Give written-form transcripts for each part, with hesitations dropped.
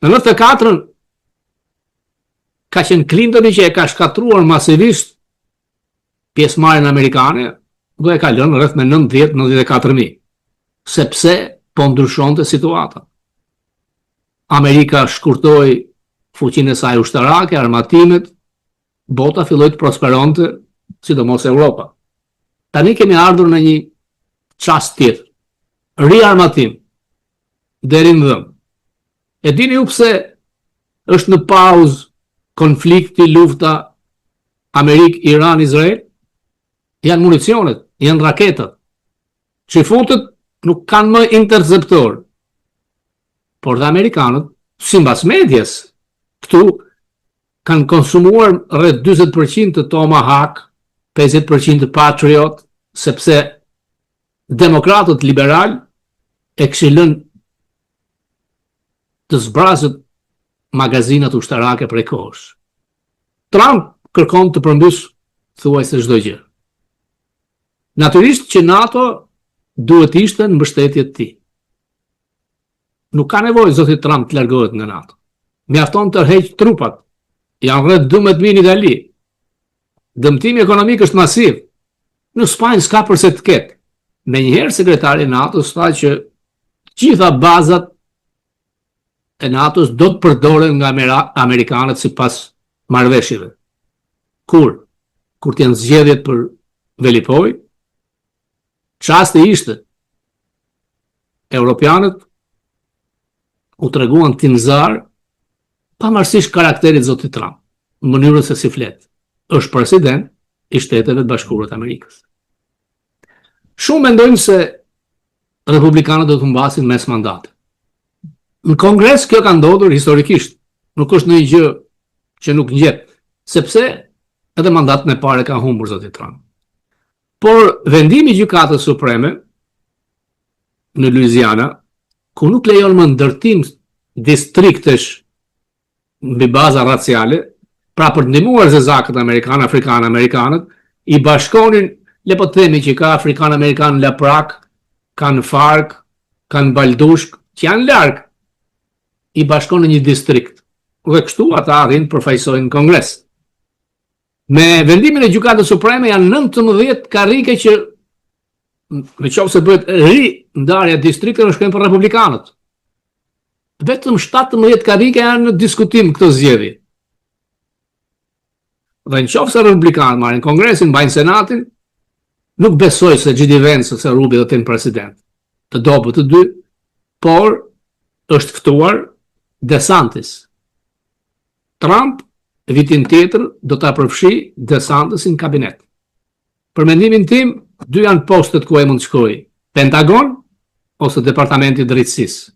Në 94 ka qenë Clintoni që e ka shkatruar masivisht pjesëmarrjen amerikane dhe e ka lënë rreth me 90-94.000, sepse po ndryshonte situata. Amerika shkurtoi fuqinë e saj ushtarake, armatimet, bota filloi të prosperonte, sidomos Europa. Tani kemi ardhur në një çast tjetër, riarmatim deri në dhëm. E dini ju pse është në pauzë konflikti, lufta Amerikë-Iran-Izrael? Janë municionet, janë raketat. Që futet nuk kanë më interceptor. Por dhe amerikanët, sipas medjes, këtu kanë konsumuar rreth 40% të Tomahawk, 50% të Patriot, sepse demokratët liberal e kishin lënë të zbrazët magazinat ushtarake prej kohësh. Trump kërkon të përmbys thuajse çdo gjë. Natyrisht që NATO duhet ishte në mbështetje të tij. Nuk ka nevojë zoti Trump të largohet nga NATO. Mjafton të rheq trupat. Janë rreth 12.000 në Itali. Dëmtimi ekonomik është masiv. Në Spanjë s'ka përse të ketë. Menjëherë sekretari i NATO-s tha që gjitha bazat e NATO-s do të përdoren nga amerikanët sipas marrëveshjeve. Kur të janë zgjedhjet për Velipoj, çasti ishte europianët u treguan tinzar pavarësisht karakterit zotit Trump, në mënyrën se si flet. Është president i Shteteve të Bashkuara të Amerikës. Shumë mendojnë se republikanët do të humbasin mes mandate. Në Kongres kjo ka ndodhur historikisht, nuk është ndonjë gjë që nuk ngjet, sepse edhe mandatën e parë ka humbur zoti Trump. Por vendimi i Gjykatës Supreme në Louisiana, ku nuk lejon më ndërtim distriktesh mbi baza raciale, pra për të ndihmuar zezakët amerikanë, afrikanë-amerikanët, i bashkonin, le po të themi që ka afrikanë-amerikanë në Laprak, kanë Fark, kanë Baldushk, që janë larg, i bashkon në një distrikt. Dhe kështu ata arrin përfaqësojnë Kongres. Me vendimin e Gjykatës Supreme janë 19 karrike që në qoftë se bëhet ndarja distrikteve shkojnë për republikanët. Vetëm 17 karrike janë në diskutim këtë zgjedhje. Dhe në qoftë se republikanët marrin Kongresin, mbajnë Senatin, nuk besoj se J.D. Vance ose Rubi do të jenë president. Të dobët të dy, por është ftuar DeSantis. Trump vitin tjetër do ta përfshi DeSantisin në kabinet. Për mendimin tim, dy janë postet ku ai mund të shkojë: Pentagon ose Departamenti i Drejtësisë.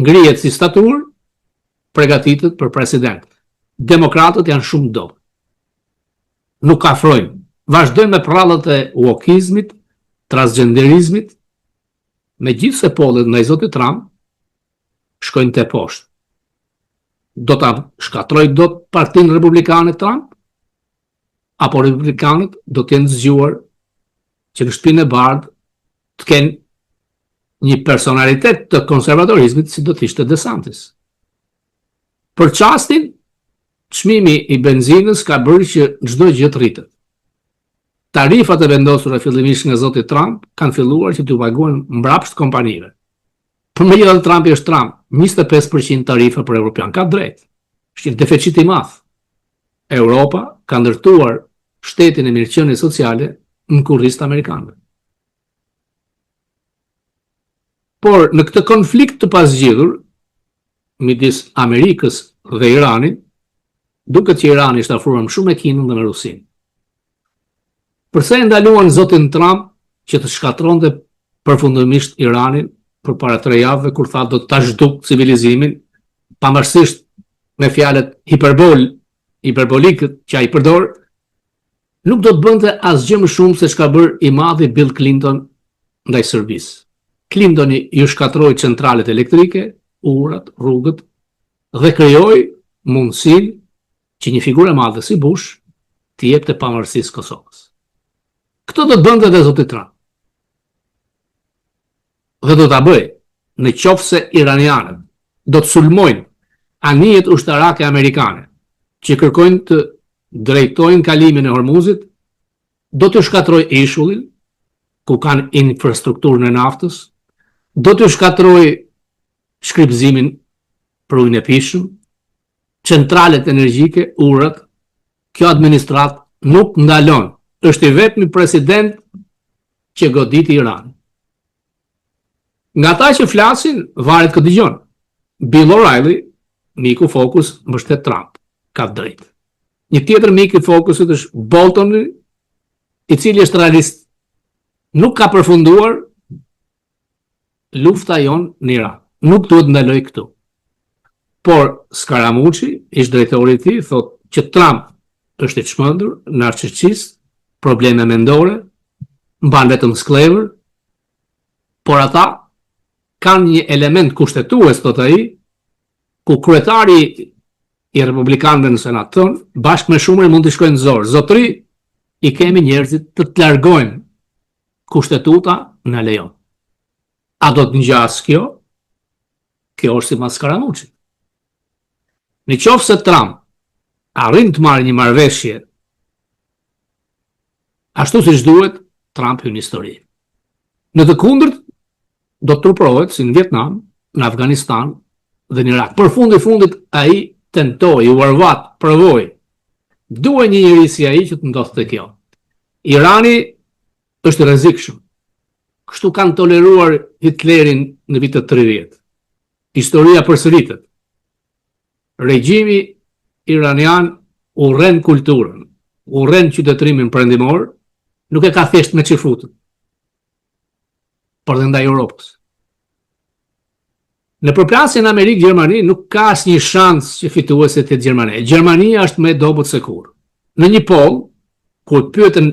Ngrihet si staturë, përgatitet për president. Demokratët janë shumë dobët. Nuk afrojnë. Vazhdojnë me prallat e wokizmit, transgenderizmit, megjithse pollet ndaj zotit Trump shkojnë te poshtë. Do ta shkatrojë dot Partinë Republikane Trump? Apo republikanët do të jenë zgjuar që në shtëpinë e bardhë të kenë një personalitet të konservatorizmit si do të ishte DeSantis. Për çastin, çmimi i benzinës ka bërë që çdo gjë të rritet. Tarifat e vendosura fillimisht nga zoti Trump kanë filluar që t'u paguajnë mbrapsht kompanive. Përmegjithatë Trumpi është Trump, 25% tarifa për evropian, ka drejt. Është një deficit i madh. Europa ka ndërtuar shtetin e mirëqenies sociale në kurriz të amerikanëve. Por në këtë konflikt të pasgjidhur midis Amerikës dhe Iranit, duket që Irani është afruar më shumë me Kinën dhe me Rusinë. Përse e ndaluan zotin Trump që të shkatronte përfundimisht Iranin përpara 3 javëve kur tha do ta zhduk civilizimin, pavarësisht me fjalët hiperbolike që ai përdor, nuk do të bënte asgjë më shumë se çka bër i madhi Bill Clinton ndaj Serbisë. Clintoni ju shkatroi centralet elektrike, urat, rrugët dhe krijoi mundësinë që një figurë e madhe si Bush të jepte pavarësisë Kosovës. Këtë do të bënte edhe zoti Trump. Dhe do ta bëj në qoftë se iranianët do të sulmojnë anijet ushtarake amerikane që kërkojnë të drejtojnë kalimin e Hormuzit, do të shkatroj ishullin, ku kanë infrastrukturën e naftës, do të shkatroj shkripzimin për ujin e pishëm, centralet energjike, urat. Kjo administrat nuk ndalon. Është i vetmi president që goditi Iran. Nga ta që flasin, varet këtë dëgjon. Bill O'Reilly, miku Focus, mbështet Trump. Ka drejt. Një tjetër mik i Focusit është Bolton, i cili është realist. Nuk ka përfunduar lufta jon në Iran. Nuk duhet ndaloj këtu. Por Scaramucci, ish drejtori i tij, thot që Trump është i çmendur, narcisist, probleme mendore, mban vetëm sklever, por ata kanë një element kushtetues, thot ai, ku kryetari i republikanëve në senat ton, bashkë me shumëri mund të shkojnë zorë. Zotëri, i kemi njerëzit të largojnë, kushtetuta në lejon. A do të ngjas kjo? Kjo është si mas Scaramucci. Në qoftë se Trump arrin të marrë një marrëveshje ashtu siç duhet, Trump hyn në histori. Në të kundërt, do të truprohet si në Vietnam, në Afganistan dhe në Irak. Për fundit ai tentoi, u arvat, provoi. Duhet një njeri si ai që të ndodhte kjo. Irani është rrezikshëm. Kështu kanë toleruar Hitlerin në vitet 30. Historia përsëritet. Regjimi iranian urren kulturën, urren qytetërimin perëndimor, nuk e ka thjesht me çifutën, por dhe ndaj Europës. Në përplasjen Amerikë-Gjermani nuk ka asnjë shans që fituese të Gjermania. Gjermania është më e dobët se kur. Në një poll, kur pyeten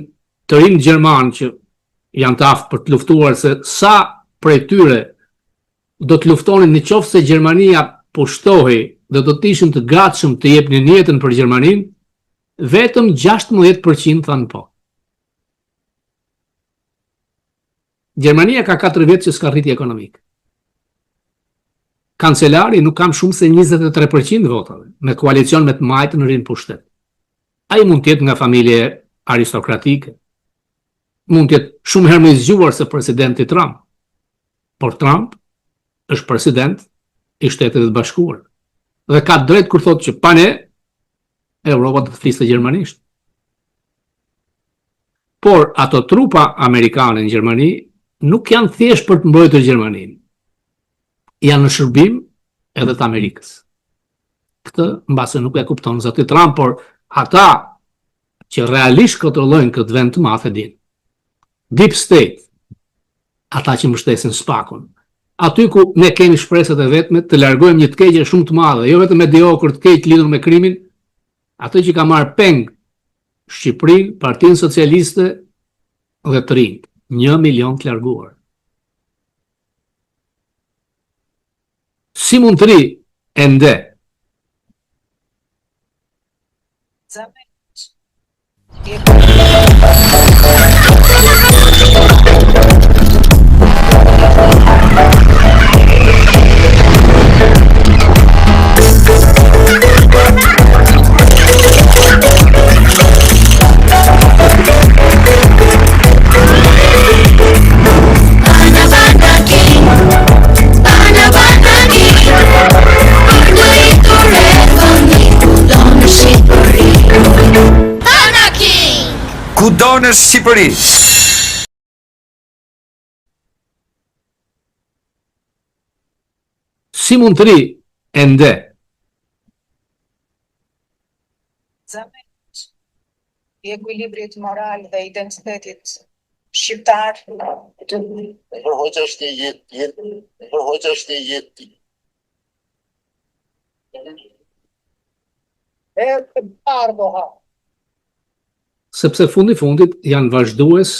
të rinë gjerman që janë të aftë për të luftuar se sa prej tyre do të luftonin në qoftë se Gjermania pushtohej dhe do të ishin të gatshëm të jepnin jetën për Gjermaninë, vetëm 16% thanë po. Gjermania ka 4 vjet që s'ka rritje ekonomike. Kancelari nuk kam shumë se 23% votave, me koalicion me të majtë në rinë pushtet. Ai mund të jetë nga familje aristokratike, mund të jetë shumë herë më i zgjuar se presidenti Trump, por Trump është president i Shtetit të Bashkuar dhe ka drejt kur thotë që pa ne Europa do të fliste gjermanisht. Por ato trupa amerikane në Gjermani nuk janë thjesht për të mbrojtur Gjermaninë. Janë në shërbim edhe të Amerikës. Këtë mbase nuk e kupton zoti Trump, por ata që realisht kontrollojnë këtë vend të madh e din. Deep State, ata që mbështesin Spakun, aty ku ne kemi shpresat e vetme të largojmë një të keqe shumë të madhe, jo vetëm mediokër të keq lidhur me krimin, atë që ka marrë peng Shqipërinë, Partinë Socialiste dhe të rinjt, 1 milion të larguar. Si mund të ri ende? Kudo në Shqipëri. Si mund të ri ende? I ekuilibrit moral dhe identitetit shqiptar përhoqësh një jetë, përhoqësh një jetë. e të barboha. Sepse fundit janë vazhdues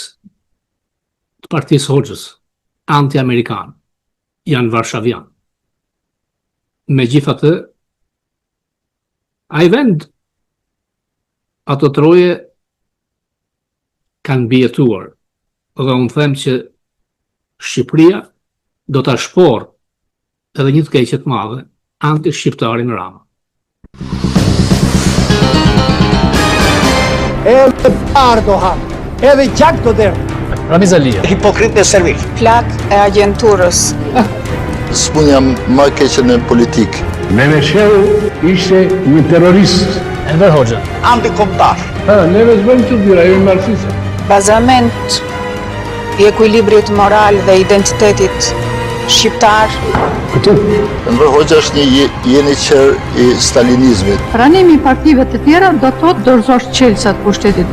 të Partisë Hoxhës, anti-amerikan, janë varshavian. Megjithatë, ai vend, ato troje kanë bjetuar, dhe unë them që Shqipëria do ta shporë edhe një të keqe të madhe anti-shqiptarin Rama. Edhe bardo ha, edhe gjak do derë. Ramizalia. Hipokrit e servil. Plak e agjenturës. Spunja më e keqe në politikë. Menesheu ishte një terrorist. Enver Hoxha. Antikomtar. Neve zbëjmë që dyra, jemi marxista. Bazament i ekuilibrit moral dhe identitetit shqiptar. Këtu. Enver Hoxha është një jeniçer i stalinizmit. Pranimi i partive të tjera do të thotë dorëzosh çelësat pushtetit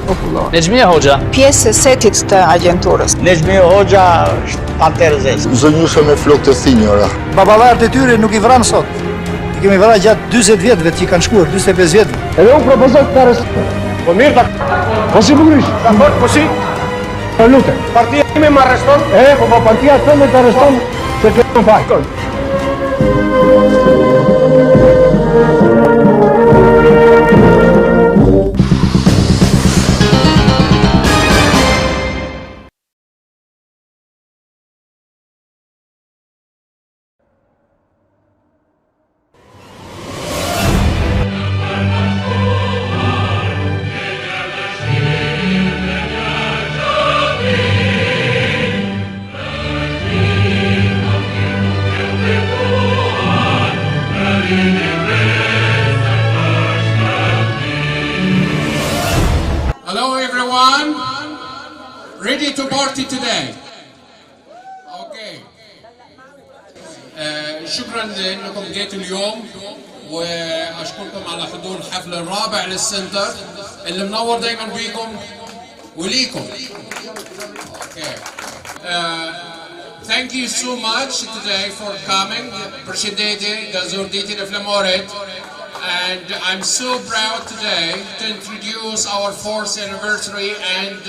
popullor. Nexhmia Hoxha. Pjesë e setit të agjenturës. Nezhmi Hoxha është panterëzes. Zonjusha me flokë të thinjura. Babalarët e tyre nuk i vranë sot. I kemi vranë gjatë 40 vjetëve që i kanë shkuar, 45 vjetëve. Edhe unë propozoj të arrestoj. Po mirë ta. Po si bukurisht. Dakor, po si? Po lutem. Partia ime më arreston? Po partia tënde të arreston se kemë faj. Hello everyone, ready to party today? Okay. شكرا لانكم جيتوا اليوم واشكركم على حضور الحفل الرابع للسنتر اللي منور دايما بيكم وليكم. Okay. Thank you so much today for coming. Përshëndetje, gazurditi në Flamorit. And I'm so proud today to introduce our 4th anniversary and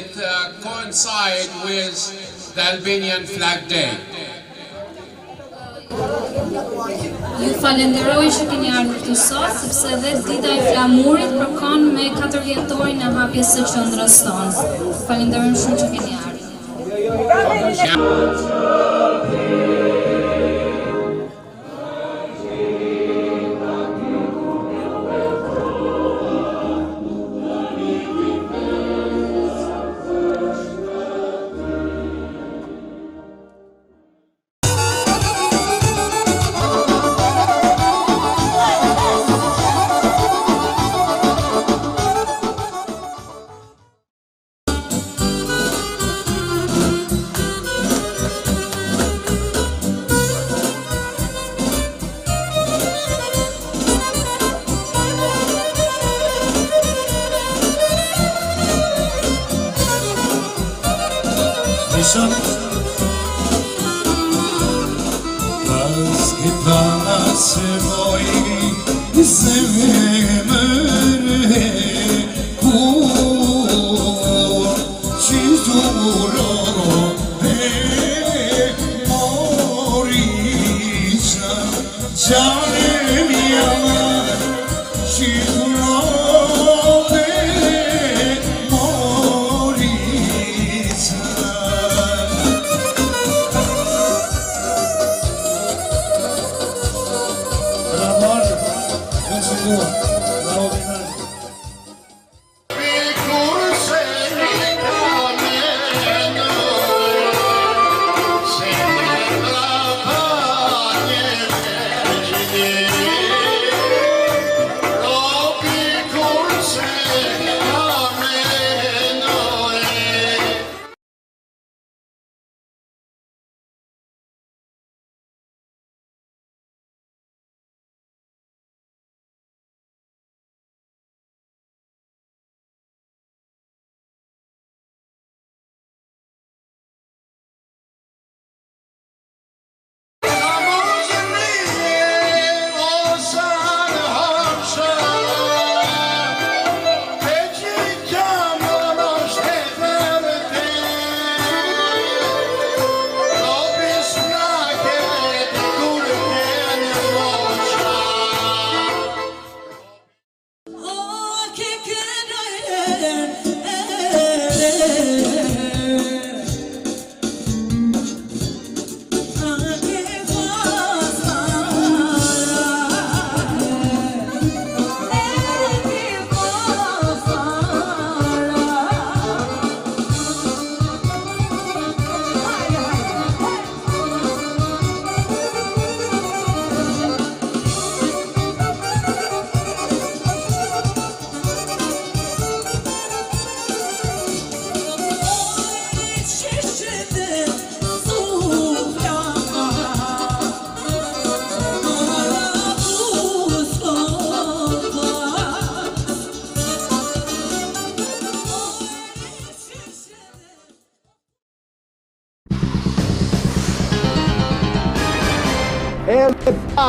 it coincides with the Albanian Flag Day. Ju falenderoj që keni ardhur këtu sot, sepse dhe dita e flamurit përkon me 4 vjetorin e hapjes së qendrës tonë. Falenderojmë shumë që keni ardhur.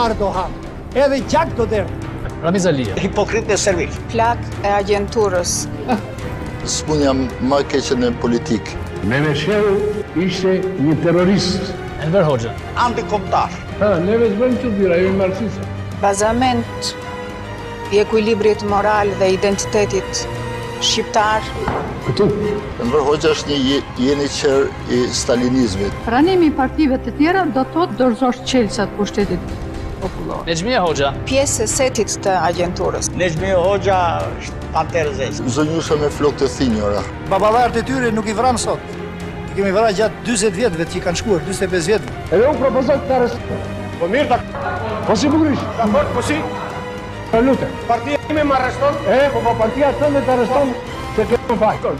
Erdogan. Edhe gjak do derë. Ramiz Alia. Hipokrit e servil. Plak e agjenturës. Spunja më e keqe në politikë. Mehmet Shehu ishte një terrorist. Enver Hoxha. Antikombëtar. Neve s'bëjmë që bira, jemi marxistë. Bazament i ekuilibrit moral dhe identitetit shqiptar. Këtu. Enver Hoxha është një jeniçer i stalinizmit. Pranimi i partive të tjera do të thotë dorëzosh çelësat pushtetit popullor. Nexhmia Hoxha. Pjesë e setit të agjenturës. Nezhmi Hoxha është panterëzes. Zonjusha me flokë të thinjura. Baballarët e tyre nuk i vranë sot. I kemi vrarë gjatë 40 vjetëve që i kanë shkuar, 45 vjetëve. Edhe unë propozoj të arrestoj. Po mirë, po si bukurish? Dakor, po si? Po lutem. Partia ime më arreston? Po partia tënde të arreston se kemë faj.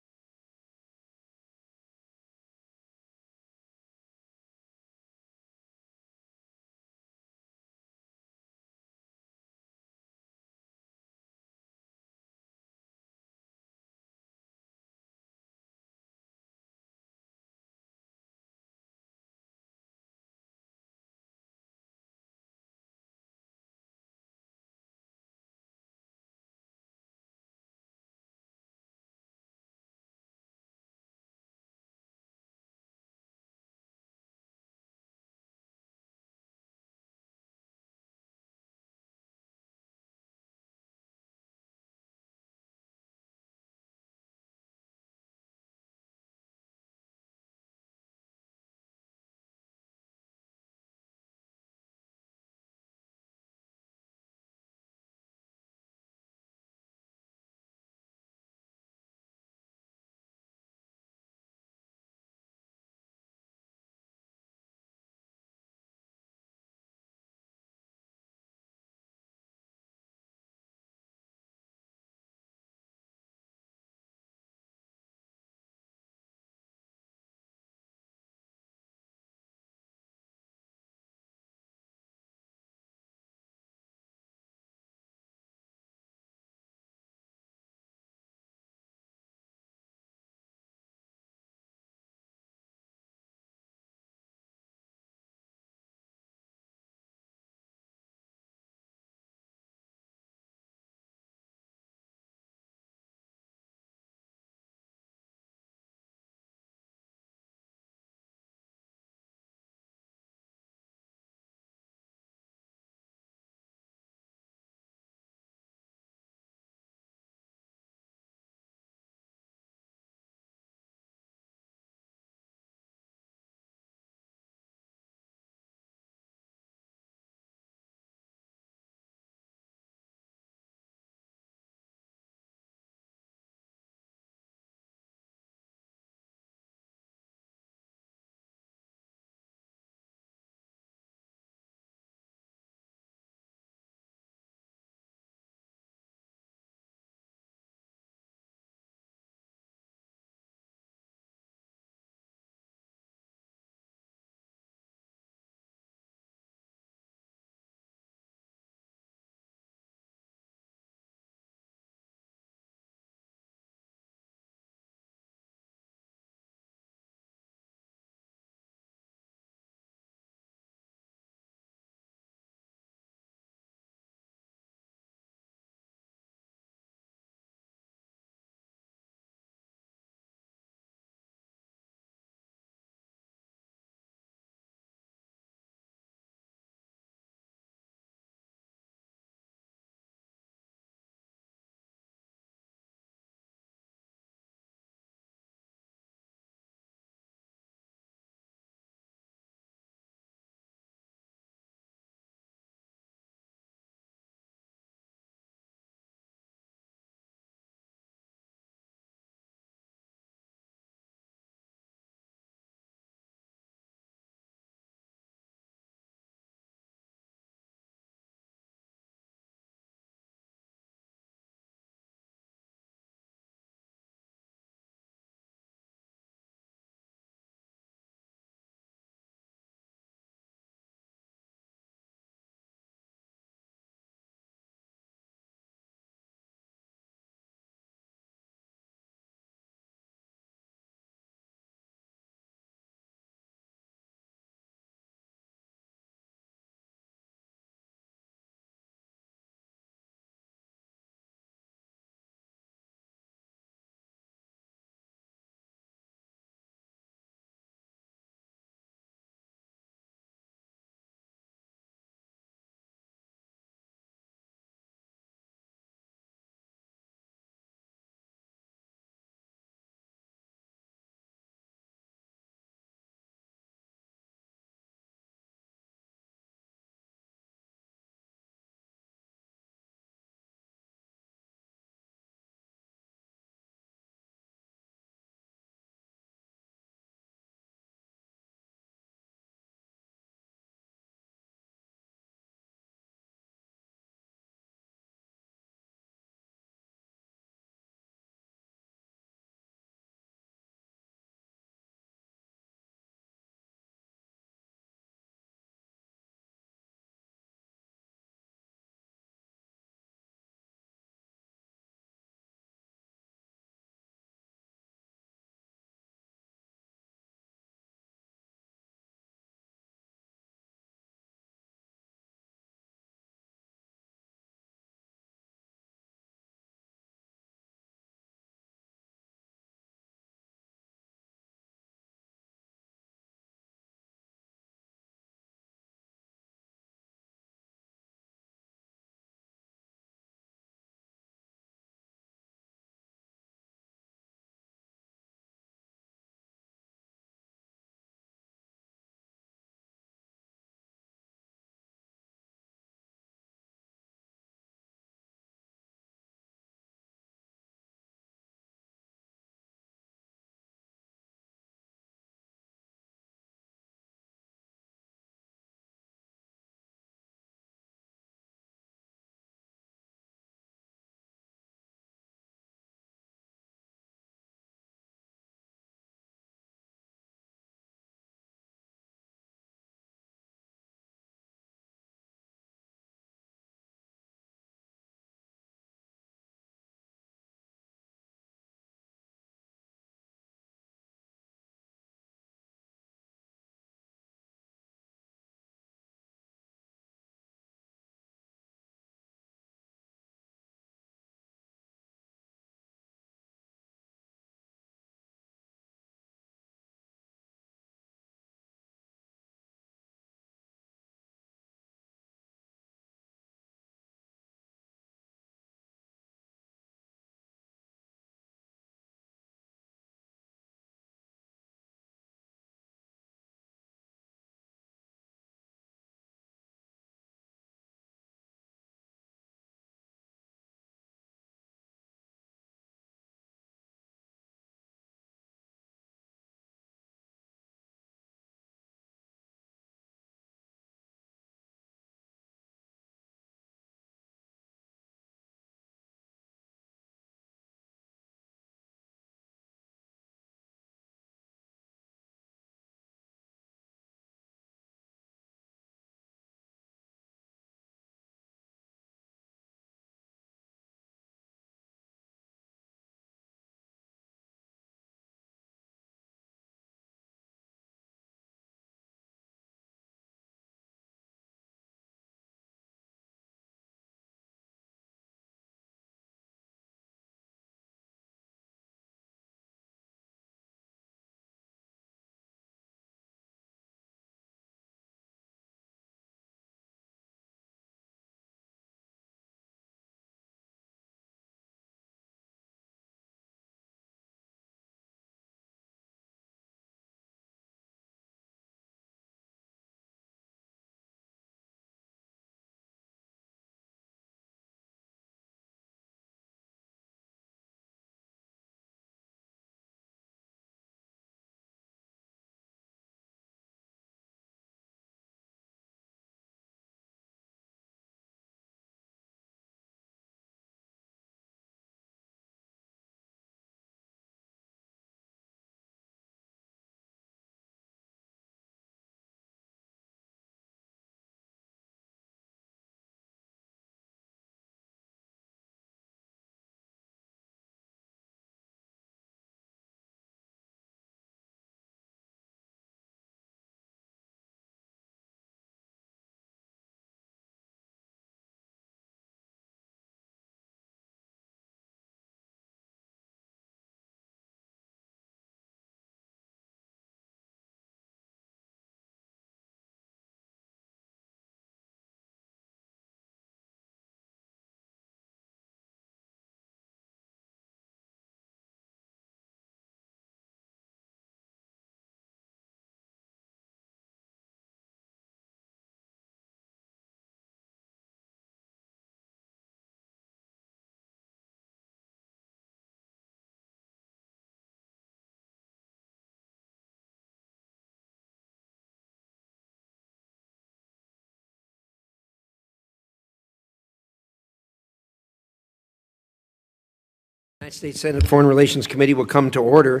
United States Senate Foreign Relations Committee will come to order.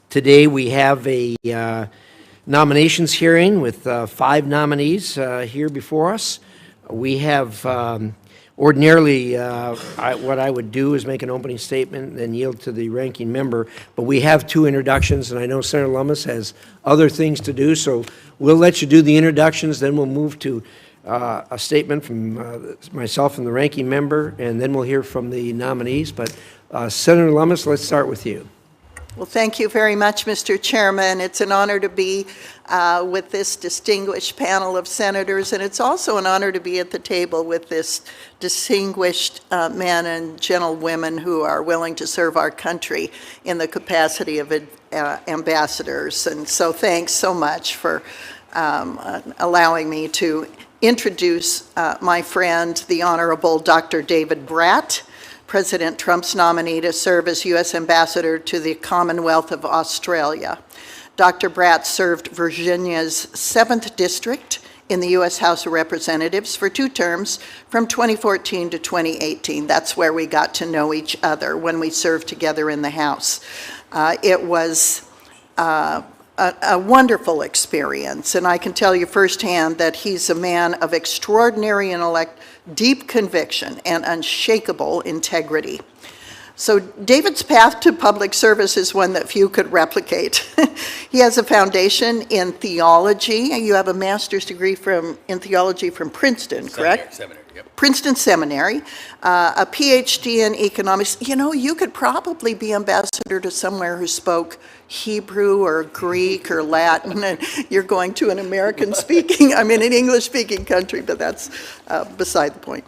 Today we have a nominations hearing with 5 nominees here before us. We have ordinarily what I would do is make an opening statement and then yield to the ranking member, but we have 2 introductions, and I know Senator Lummis has other things to do, so we'll let you do the introductions, then we'll move to a statement from myself and the ranking member, and then we'll hear from the nominees. But Senator Lummis, let's start with you. Well, thank you very much, Mr. Chairman. It's an honor to be with this distinguished panel of senators, and it's also an honor to be at the table with this distinguished men and gentlewomen who are willing to serve our country in the capacity of ambassadors. And so thanks so much for allowing me to introduce my friend, the Honorable Dr. David Bratt, President Trump's nominee to serve as U.S. Ambassador to the Commonwealth of Australia. Dr. Bratt served Virginia's 7th District in the U.S. House of Representatives for 2 terms from 2014 to 2018. That's where we got to know each other when we served together in the House. It was a wonderful experience, and I can tell you firsthand that he's a man of extraordinary intellect, deep conviction, and unshakable integrity. So David's path to public service is one that few could replicate. He has a foundation in theology. You have a master's degree in theology from Princeton, correct? Seminary, yep. Princeton Seminary, a PhD in economics. You know, you could probably be ambassador to somewhere who spoke Hebrew or Greek or Latin, and you're going to an an English-speaking country, but that's beside the point.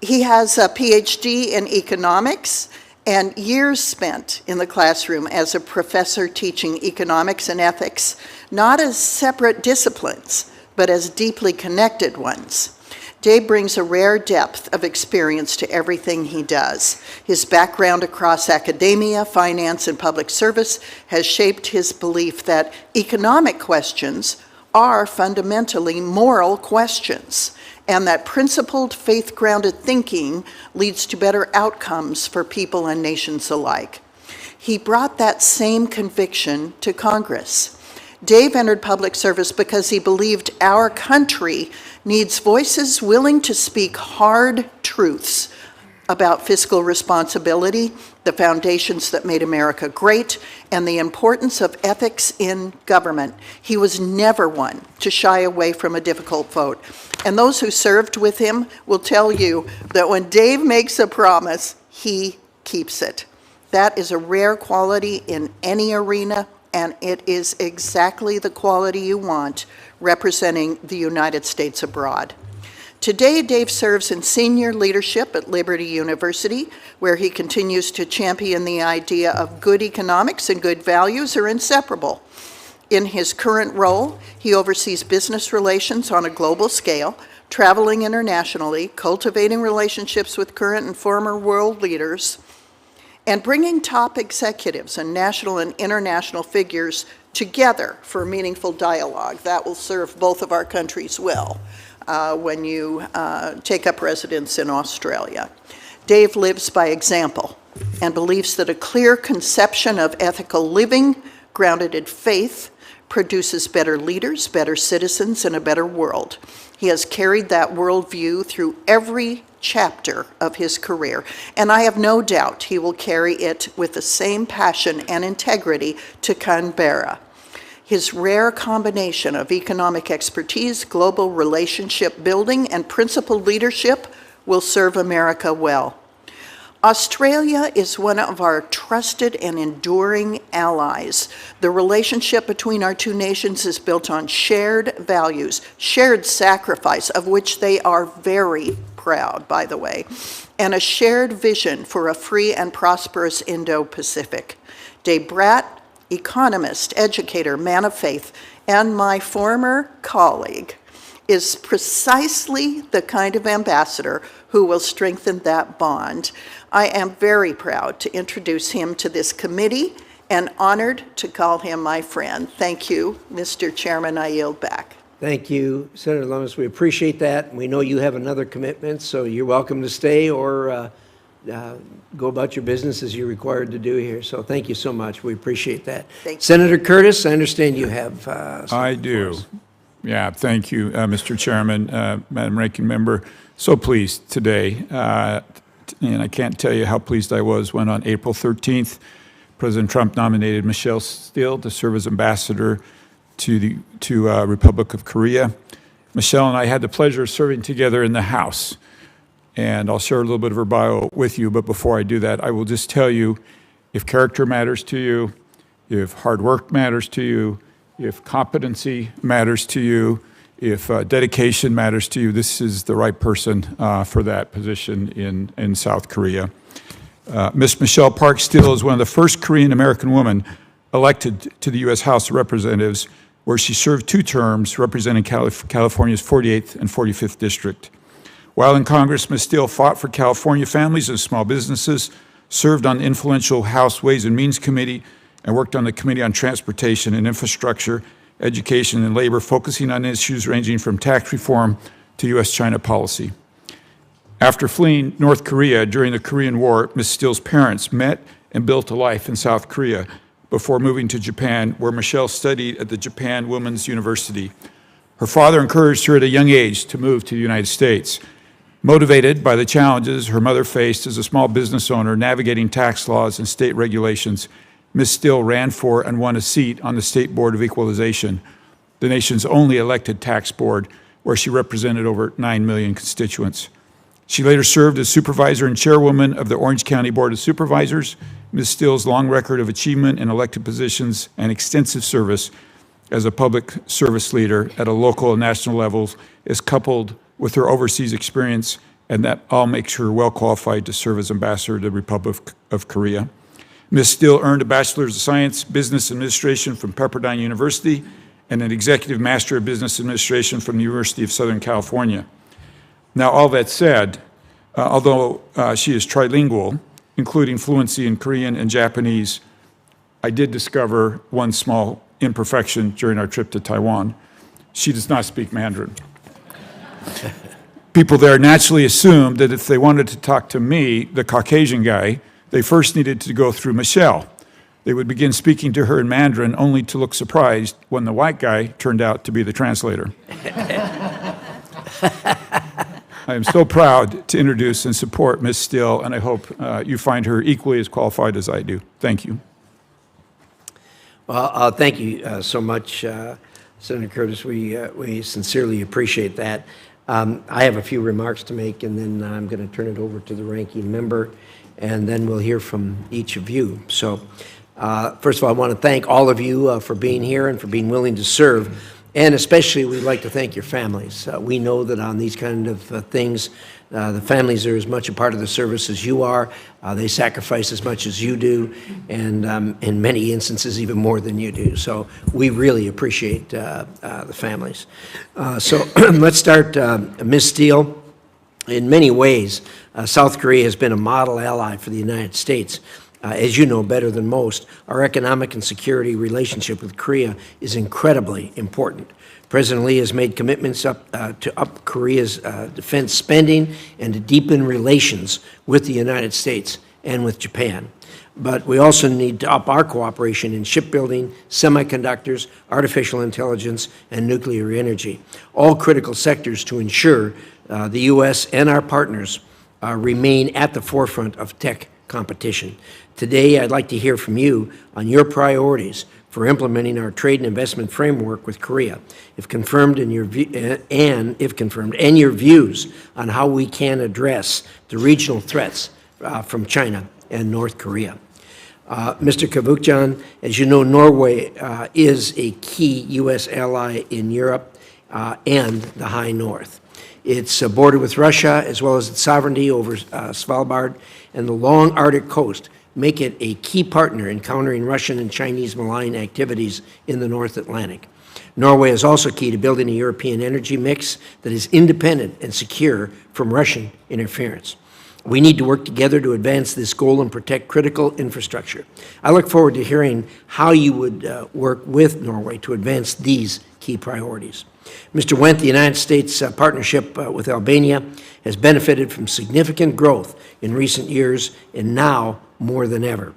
He has a PhD in economics and years spent in the classroom as a professor teaching economics and ethics, not as separate disciplines, but as deeply connected ones. Dave brings a rare depth of experience to everything he does. His background across academia, finance, and public service has shaped his belief that economic questions are fundamentally moral questions, and that principled, faith-grounded thinking leads to better outcomes for people and nations alike. He brought that same conviction to Congress. Dave entered public service because he believed our country needs voices willing to speak hard truths about fiscal responsibility, the foundations that made America great, and the importance of ethics in government. He was never one to shy away from a difficult vote. And those who served with him will tell you that when Dave makes a promise, he keeps it. That is a rare quality in any arena, and it is exactly the quality you want representing the United States abroad. Today, Dave serves in senior leadership at Liberty University, where he continues to champion the idea of good economics and good values are inseparable. In his current role, he oversees business relations on a global scale, traveling internationally, cultivating relationships with current and former world leaders, and bringing top executives and national and international figures together for meaningful dialogue. That will serve both of our countries well when you take up residence in Australia. Dave lives by example and believes that a clear conception of ethical living, grounded in faith, produces better leaders, better citizens, and a better world. He has carried that worldview through every chapter of his career, and I have no doubt he will carry it with the same passion and integrity to Canberra. His rare combination of economic expertise, global relationship building, and principled leadership will serve America well. Australia is one of our trusted and enduring allies. The relationship between our 2 nations is built on shared values, shared sacrifice, of which they are very proud, by the way, and a shared vision for a free and prosperous Indo-Pacific. Dave Bratt, economist, educator, man of faith, and my former colleague, is precisely the kind of ambassador who will strengthen that bond. I am very proud to introduce him to this committee and honored to call him my friend. Thank you, Mr. Chairman. I yield back. Thank you, Senator Lummis. We appreciate that. We know you have another commitment, so you're welcome to stay or go about your business as you're required to do here. So thank you so much. We appreciate that. Thank you. Senator Curtis, I understand you have I do. Yeah, thank you, Mr. Chairman, Madam Ranking Member. So pleased today, and I can't tell you how pleased I was when on April 13th, President Trump nominated Michelle Steele to serve as ambassador to the Republic of Korea. Michelle and I had the pleasure of serving together in the House, and I'll share a little bit of her bio with you, but before I do that, I will just tell you, if character matters to you, if hard work matters to you, if competency matters to you, if dedication matters to you, this is the right person for that position in South Korea. Ms. Michelle Park Steele is one of the first Korean-American women elected to the U.S. House of Representatives, where she served 2 terms representing California's 48th and 45th District. While in Congress, Ms. Steele fought for California families and small businesses, served on the influential House Ways and Means Committee, and worked on the Committee on Transportation and Infrastructure, Education and Labor, focusing on issues ranging from tax reform to U.S.-China policy. After fleeing North Korea during the Korean War, Ms. Steele's parents met and built a life in South Korea before moving to Japan, where Michelle studied at the Japan Women's University. Her father encouraged her at a young age to move to the United States. Motivated by the challenges her mother faced as a small business owner navigating tax laws and state regulations, Ms. Steele ran for and won a seat on the State Board of Equalization, the nation's only elected tax board, where she represented over 9 million constituents. She later served as supervisor and chairwoman of the Orange County Board of Supervisors. Ms. Steele's long record of achievement in elected positions and extensive service as a public service leader at a local and national level is coupled with her overseas experience, and that all makes her well qualified to serve as ambassador to the Republic of Korea. Ms. Steele earned a Bachelor's of Science Business Administration from Pepperdine University and an Executive Master of Business Administration from the University of Southern California. Now, all that said, although she is trilingual, including fluency in Korean and Japanese, I did discover one small imperfection during our trip to Taiwan. She does not speak Mandarin. People there naturally assumed that if they wanted to talk to me, the Caucasian guy, they first needed to go through Michelle. They would begin speaking to her in Mandarin, only to look surprised when the white guy turned out to be the translator. I am so proud to introduce and support Ms. Steele, and I hope you find her equally as qualified as I do. Thank you. Well, thank you so much, Senator Curtis. We sincerely appreciate that. I have a few remarks to make, and then I'm going to turn it over to the ranking member, and then we'll hear from each of you. So, first of all, I want to thank all of you for being here and for being willing to serve. And especially, we'd like to thank your families. We know that on these kind of things, the families are as much a part of the service as you are. They sacrifice as much as you do, and in many instances, even more than you do. So we really appreciate the families. So let's start, Ms. Steele. In many ways, South Korea has been a model ally for the United States. As you know better than most, our economic and security relationship with Korea is incredibly important. President Lee has made commitments to up Korea's defense spending and to deepen relations with the United States and with Japan. But we also need to up our cooperation in shipbuilding, semiconductors, artificial intelligence, and nuclear energy, all critical sectors to ensure the U.S. and our partners remain at the forefront of tech competition. Today, I'd like to hear from you on your priorities for implementing our trade and investment framework with Korea, if confirmed, and your views on how we can address the regional threats from China and North Korea. Mr. Kavukjan, as you know, Norway is a key U.S. ally in Europe and the High North. It's bordered with Russia, as well as its sovereignty over Svalbard and the long Arctic coast make it a key partner in countering Russian and Chinese malign activities in the North Atlantic. Norway is also key to building a European energy mix that is independent and secure from Russian interference. We need to work together to advance this goal and protect critical infrastructure. I look forward to hearing how you would work with Norway to advance these key priorities. Mr. Wendt, the United States partnership with Albania has benefited from significant growth in recent years and now more than ever.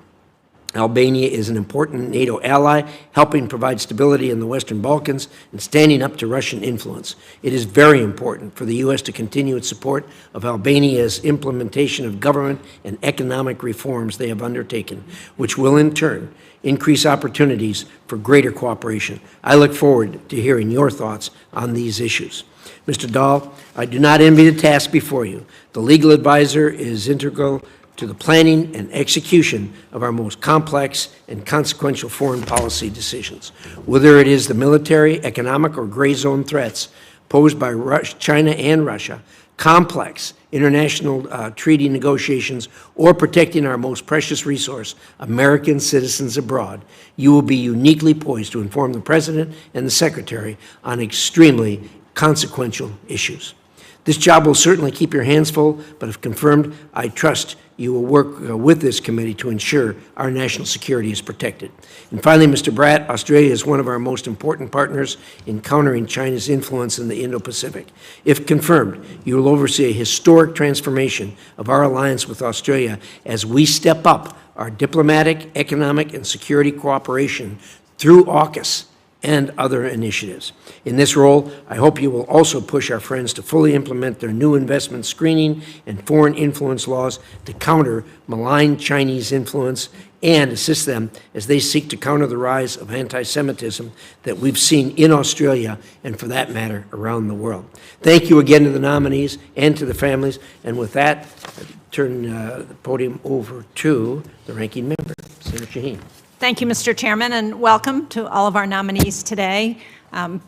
Albania is an important NATO ally, helping provide stability in the Western Balkans and standing up to Russian influence. It is very important for the U.S. to continue its support of Albania's implementation of government and economic reforms they have undertaken, which will in turn increase opportunities for greater cooperation. I look forward to hearing your thoughts on these issues. Mr. Dahl, I do not envy the task before you. The legal advisor is integral to the planning and execution of our most complex and consequential foreign policy decisions. Whether it is the military, economic, or gray zone threats posed by China and Russia, complex international treaty negotiations, or protecting our most precious resource, American citizens abroad, you will be uniquely poised to inform the President and the Secretary on extremely consequential issues. This job will certainly keep your hands full, but if confirmed, I trust you will work with this committee to ensure our national security is protected. And finally, Mr. Bratt, Australia is one of our most important partners in countering China's influence in the Indo-Pacific. If confirmed, you will oversee a historic transformation of our alliance with Australia as we step up our diplomatic, economic, and security cooperation through AUKUS and other initiatives. In this role, I hope you will also push our friends to fully implement their new investment screening and foreign influence laws to counter malign Chinese influence and assist them as they seek to counter the rise of anti-Semitism that we've seen in Australia and, for that matter, around the world. Thank you again to the nominees and to the families. And with that, I turn the podium over to the ranking member, Senator Shaheen. Thank you, Mr. Chairman, and welcome to all of our nominees today.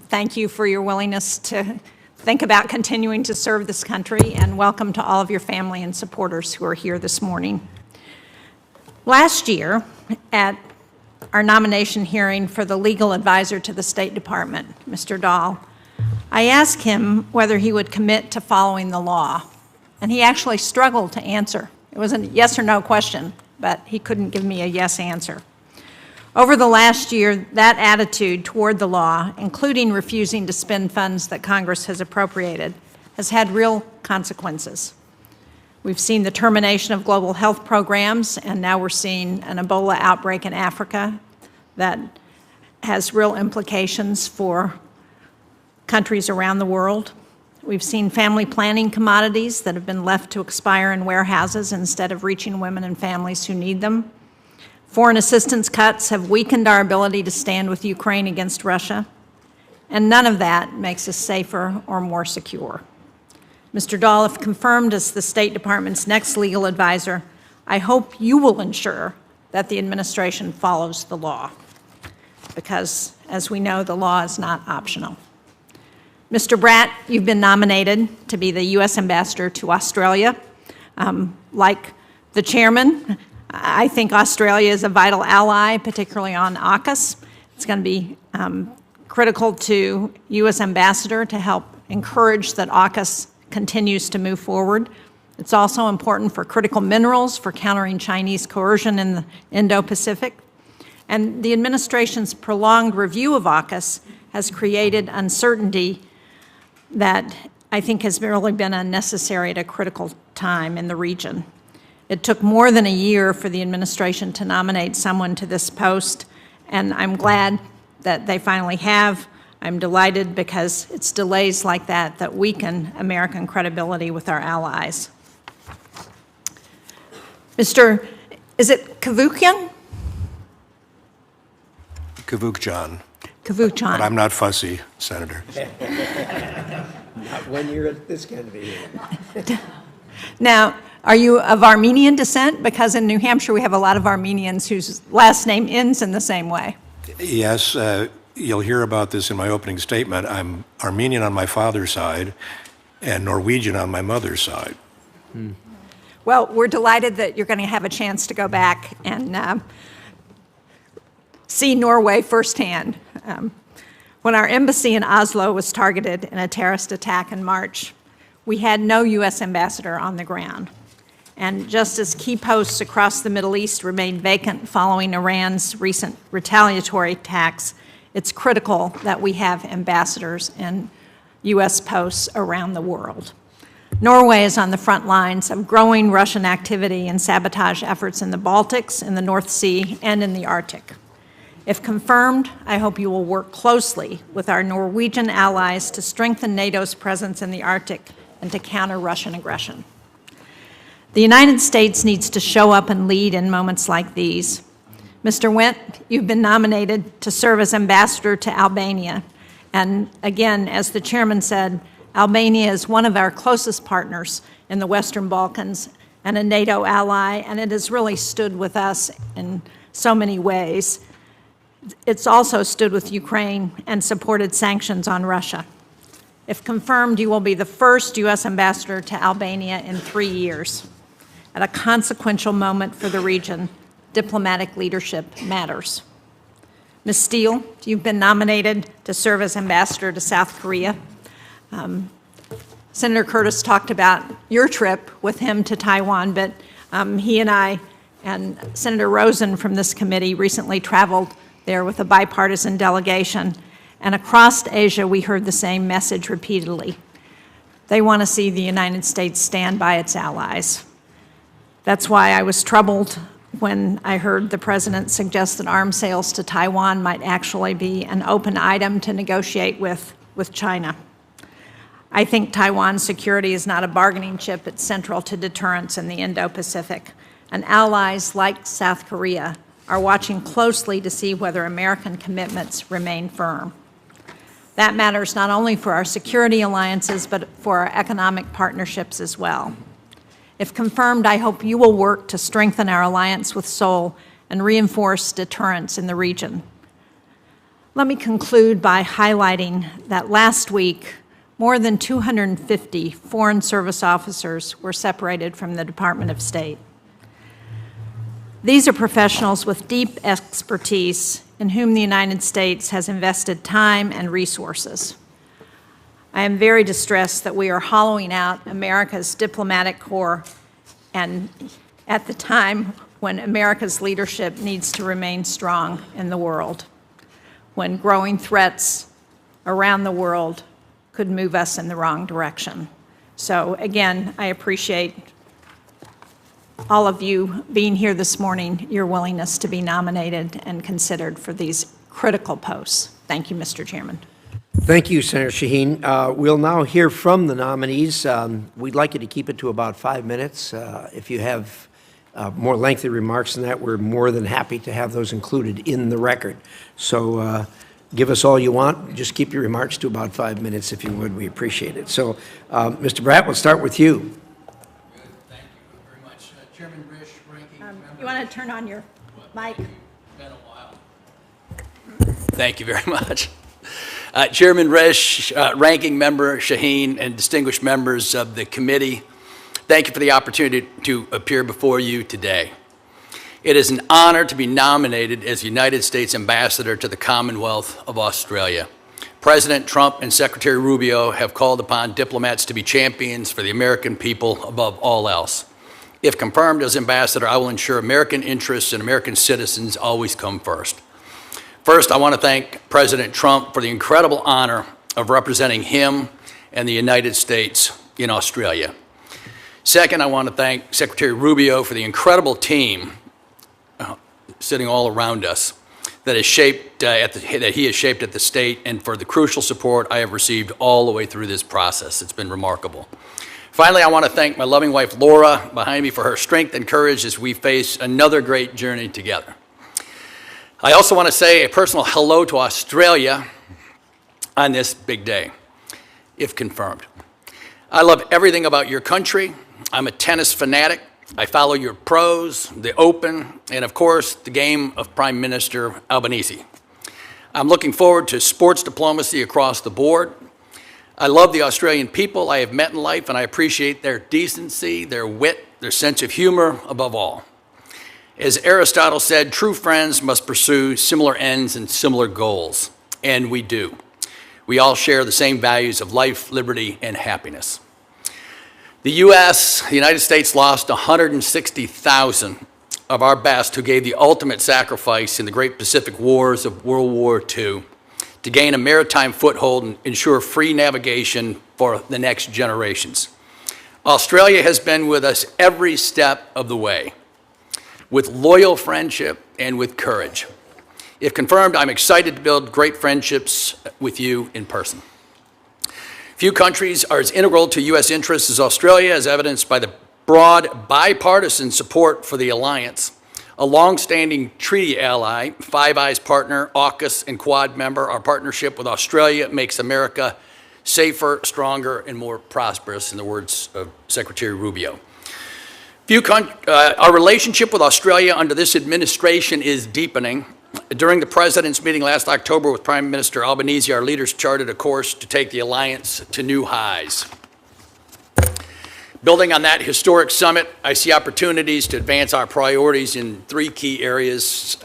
Thank you for your willingness to think about continuing to serve this country, and welcome to all of your family and supporters who are here this morning. Last year, at our nomination hearing for the legal advisor to the State Department, Mr. Dahl, I asked him whether he would commit to following the law, and he actually struggled to answer. It was a yes or no question, but he couldn't give me a yes answer. Over the last year, that attitude toward the law, including refusing to spend funds that Congress has appropriated, has had real consequences. We've seen the termination of global health programs, and now we're seeing an Ebola outbreak in Africa that has real implications for countries around the world. We've seen family planning commodities that have been left to expire in warehouses instead of reaching women and families who need them. Foreign assistance cuts have weakened our ability to stand with Ukraine against Russia, and none of that makes us safer or more secure. Mr. Dahl, if confirmed as the State Department's next legal advisor, I hope you will ensure that the administration follows the law, because, as we know, the law is not optional. Mr. Bratt, you've been nominated to be the U.S. Ambassador to Australia. Like the chairman, I think Australia is a vital ally, particularly on AUKUS. It's going to be critical to U.S. Ambassador to help encourage that AUKUS continues to move forward. It's also important for critical minerals, for countering Chinese coercion in the Indo-Pacific. And the administration's prolonged review of AUKUS has created uncertainty that I think has really been unnecessary at a critical time in the region. It took more than a year for the administration to nominate someone to this post, and I'm glad that they finally have. I'm delighted because it's delays like that that weaken American credibility with our allies. Mr. Is it Kavukyan? Kavukjan. Kavukjan. But I'm not fussy, Senator. Not when you're at this kind of a hearing. Now, are you of Armenian descent? Because in New Hampshire, we have a lot of Armenians whose last name ends in the same way. Yes, you'll hear about this in my opening statement. I'm Armenian on my father's side and Norwegian on my mother's side. Well, we're delighted that you're going to have a chance to go back and see Norway firsthand. When our embassy in Oslo was targeted in a terrorist attack in March, we had no U.S. ambassador on the ground. And just as key posts across the Middle East remain vacant following Iran's recent retaliatory attacks, it's critical that we have ambassadors in U.S. posts around the world. Norway is on the front lines of growing Russian activity and sabotage efforts in the Baltics, in the North Sea, and in the Arctic. If confirmed, I hope you will work closely with our Norwegian allies to strengthen NATO's presence in the Arctic and to counter Russian aggression. The United States needs to show up and lead in moments like these. Mr. Wendt, you've been nominated to serve as ambassador to Albania. And again, as the chairman said, Albania is one of our closest partners in the Western Balkans and a NATO ally, and it has really stood with us in so many ways. It's also stood with Ukraine and supported sanctions on Russia. If confirmed, you will be the first U.S. ambassador to Albania in 3 years. At a consequential moment for the region, diplomatic leadership matters. Ms. Steele, you've been nominated to serve as ambassador to South Korea. Senator Curtis talked about your trip with him to Taiwan, but he and I and Senator Rosen from this committee recently traveled there with a bipartisan delegation. And across Asia, we heard the same message repeatedly. They want to see the United States stand by its allies. That's why I was troubled when I heard the president suggest that arms sales to Taiwan might actually be an open item to negotiate with China. I think Taiwan's security is not a bargaining chip. It's central to deterrence in the Indo-Pacific. And allies like South Korea are watching closely to see whether American commitments remain firm. That matters not only for our security alliances, but for our economic partnerships as well. If confirmed, I hope you will work to strengthen our alliance with Seoul and reinforce deterrence in the region. Let me conclude by highlighting that last week, more than 250 Foreign Service officers were separated from the Department of State. These are professionals with deep expertise in whom the United States has invested time and resources. I am very distressed that we are hollowing out America's diplomatic corps, and at the time when America's leadership needs to remain strong in the world, when growing threats around the world could move us in the wrong direction. So again, I appreciate all of you being here this morning, your willingness to be nominated and considered for these critical posts. Thank you, Mr. Chairman. Thank you, Senator Shaheen. We'll now hear from the nominees. We'd like you to keep it to about 5 minutes. If you have more lengthy remarks than that, we're more than happy to have those included in the record. So give us all you want. Just keep your remarks to about 5 minutes, if you would. We appreciate it. So, Mr. Bratt, we'll start with you. Good. Thank you very much. Chairman Risch, ranking member. You want to turn on your mic? Been a while. Thank you very much. Chairman Risch, ranking member Shaheen, and distinguished members of the committee, thank you for the opportunity to appear before you today. It is an honor to be nominated as United States Ambassador to the Commonwealth of Australia. President Trump and Secretary Rubio have called upon diplomats to be champions for the American people above all else. If confirmed as ambassador, I will ensure American interests and American citizens always come first. First, I want to thank President Trump for the incredible honor of representing him and the United States in Australia. Second, I want to thank Secretary Rubio for the incredible team sitting all around us that he has shaped at the state, and for the crucial support I have received all the way through this process. It's been remarkable. Finally, I want to thank my loving wife, Laura, behind me for her strength and courage as we face another great journey together. I also want to say a personal hello to Australia on this big day, if confirmed. I love everything about your country. I'm a tennis fanatic. I follow your pros, the Open, and of course, the game of Prime Minister Albanese. I'm looking forward to sports diplomacy across the board. I love the Australian people I have met in life, and I appreciate their decency, their wit, their sense of humor above all. As Aristotle said, true friends must pursue similar ends and similar goals, and we do. We all share the same values of life, liberty, and happiness. The United States lost 160,000 of our best who gave the ultimate sacrifice in the great Pacific Wars of World War II to gain a maritime foothold and ensure free navigation for the next generations. Australia has been with us every step of the way, with loyal friendship and with courage. If confirmed, I'm excited to build great friendships with you in person. Few countries are as integral to U.S. interests as Australia, as evidenced by the broad bipartisan support for the alliance. A long-standing treaty ally, Five Eyes partner, AUKUS and Quad member, our partnership with Australia makes America safer, stronger, and more prosperous, in the words of Secretary Rubio. Our relationship with Australia under this administration is deepening. During the President's meeting last October with Prime Minister Albanese, our leaders charted a course to take the alliance to new highs. Building on that historic summit, I see opportunities to advance our priorities in three key areas,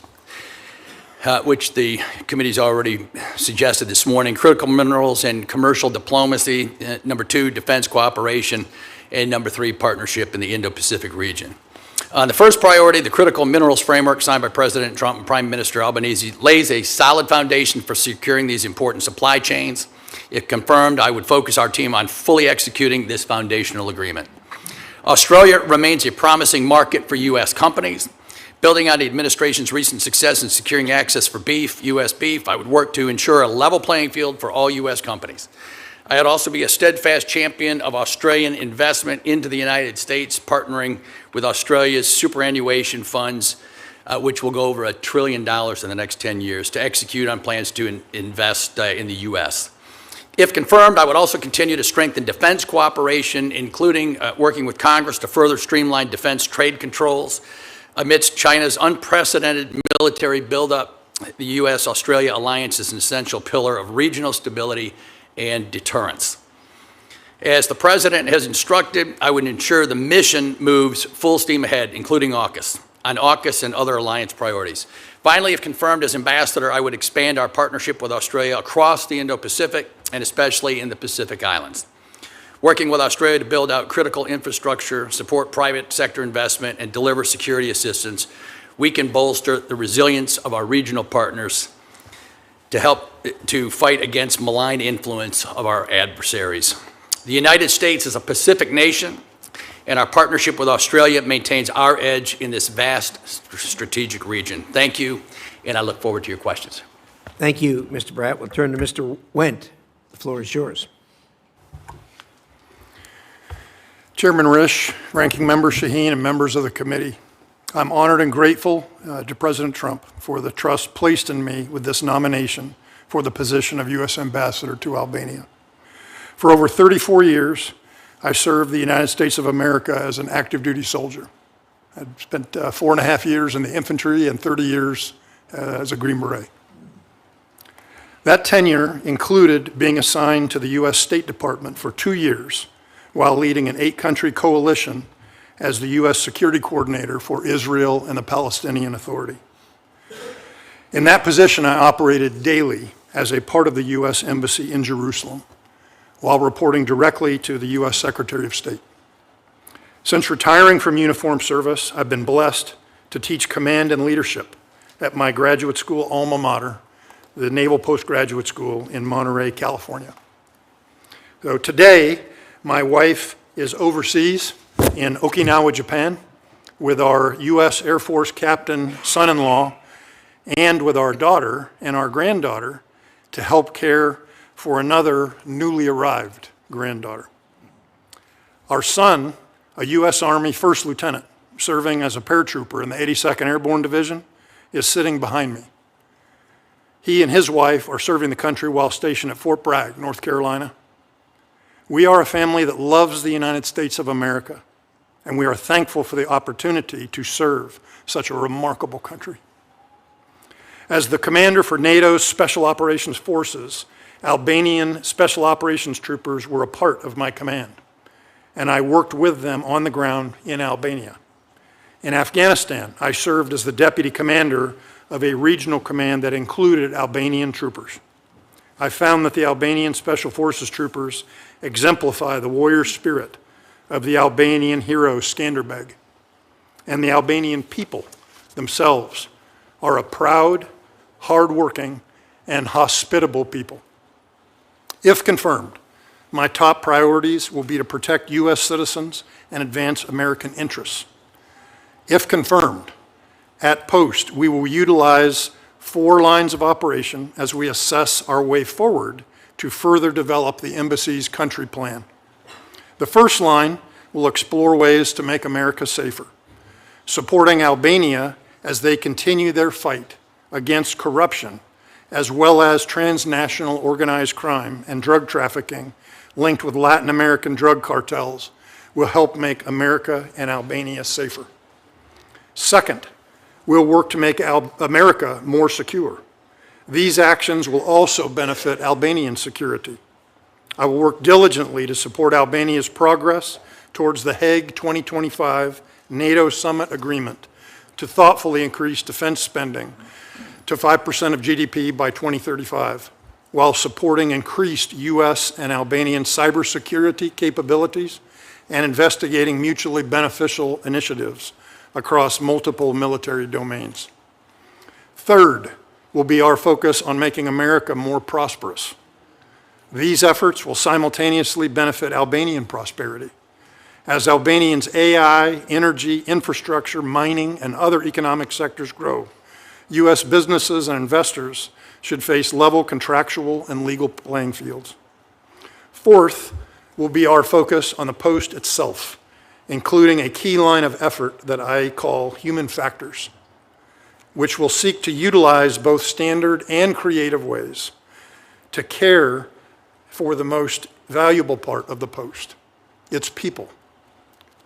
which the committee's already suggested this morning: critical minerals and commercial diplomacy, number two, defense cooperation, and number three, partnership in the Indo-Pacific region. On the first priority, the critical minerals framework signed by President Trump and Prime Minister Albanese lays a solid foundation for securing these important supply chains. If confirmed, I would focus our team on fully executing this foundational agreement. Australia remains a promising market for U.S. companies. Building on the administration's recent success in securing access for beef, U.S. beef, I would work to ensure a level playing field for all U.S. companies. I would also be a steadfast champion of Australian investment into the United States, partnering with Australia's superannuation funds, which will go over $1 trillion in the next 10 years, to execute on plans to invest in the U.S. If confirmed, I would also continue to strengthen defense cooperation, including working with Congress to further streamline defense trade controls. Amidst China's unprecedented military buildup, the U.S.-Australia alliance is an essential pillar of regional stability and deterrence. As the President has instructed, I would ensure the mission moves full steam ahead, including AUKUS, on AUKUS and other alliance priorities. Finally, if confirmed as ambassador, I would expand our partnership with Australia across the Indo-Pacific and especially in the Pacific Islands. Working with Australia to build out critical infrastructure, support private sector investment, and deliver security assistance, we can bolster the resilience of our regional partners to help to fight against malign influence of our adversaries. The United States is a Pacific nation, and our partnership with Australia maintains our edge in this vast strategic region. Thank you, and I look forward to your questions. Thank you, Mr. Bratt. We'll turn to Mr. Wendt. The floor is yours. Chairman Risch, Ranking Member Shaheen, and members of the committee, I'm honored and grateful to President Trump for the trust placed in me with this nomination for the position of U.S. Ambassador to Albania. For over 34 years, I served the United States of America as an active duty soldier. I spent 4.5 years in the infantry and 30 years as a Green Beret. That tenure included being assigned to the U.S. State Department for 2 years while leading an 8-country coalition as the U.S. Security Coordinator for Israel and the Palestinian Authority. In that position, I operated daily as a part of the U.S. Embassy in Jerusalem, while reporting directly to the U.S. Secretary of State. Since retiring from uniformed service, I've been blessed to teach command and leadership at my graduate school alma mater, the Naval Postgraduate School in Monterey, California. So today, my wife is overseas in Okinawa, Japan, with our U.S. Air Force captain son-in-law and with our daughter and our granddaughter to help care for another newly arrived granddaughter. Our son, a U.S. Army First Lieutenant, serving as a paratrooper in the 82nd Airborne Division, is sitting behind me. He and his wife are serving the country while stationed at Fort Bragg, North Carolina. We are a family that loves the United States of America, and we are thankful for the opportunity to serve such a remarkable country. As the commander for NATO's Special Operations Forces, Albanian Special Operations troopers were a part of my command, and I worked with them on the ground in Albania. In Afghanistan, I served as the deputy commander of a regional command that included Albanian troopers. I found that the Albanian Special Forces troopers exemplify the warrior spirit of the Albanian hero Skanderbeg. And the Albanian people themselves are a proud, hardworking, and hospitable people. If confirmed, my top priorities will be to protect U.S. citizens and advance American interests. If confirmed, at post, we will utilize 4 lines of operation as we assess our way forward to further develop the embassy's country plan. The first line will explore ways to make America safer, supporting Albania as they continue their fight against corruption, as well as transnational organized crime and drug trafficking linked with Latin American drug cartels, will help make America and Albania safer. Second, we'll work to make America more secure. These actions will also benefit Albanian security. I will work diligently to support Albania's progress towards the Hague 2025 NATO summit agreement to thoughtfully increase defense spending to 5% of GDP by 2035, while supporting increased U.S. and Albanian cybersecurity capabilities and investigating mutually beneficial initiatives across multiple military domains. Third will be our focus on making America more prosperous. These efforts will simultaneously benefit Albanian prosperity. As Albanians' AI, energy, infrastructure, mining, and other economic sectors grow, U.S. businesses and investors should face level contractual and legal playing fields. Fourth will be our focus on the post itself, including a key line of effort that I call human factors, which will seek to utilize both standard and creative ways to care for the most valuable part of the post, its people,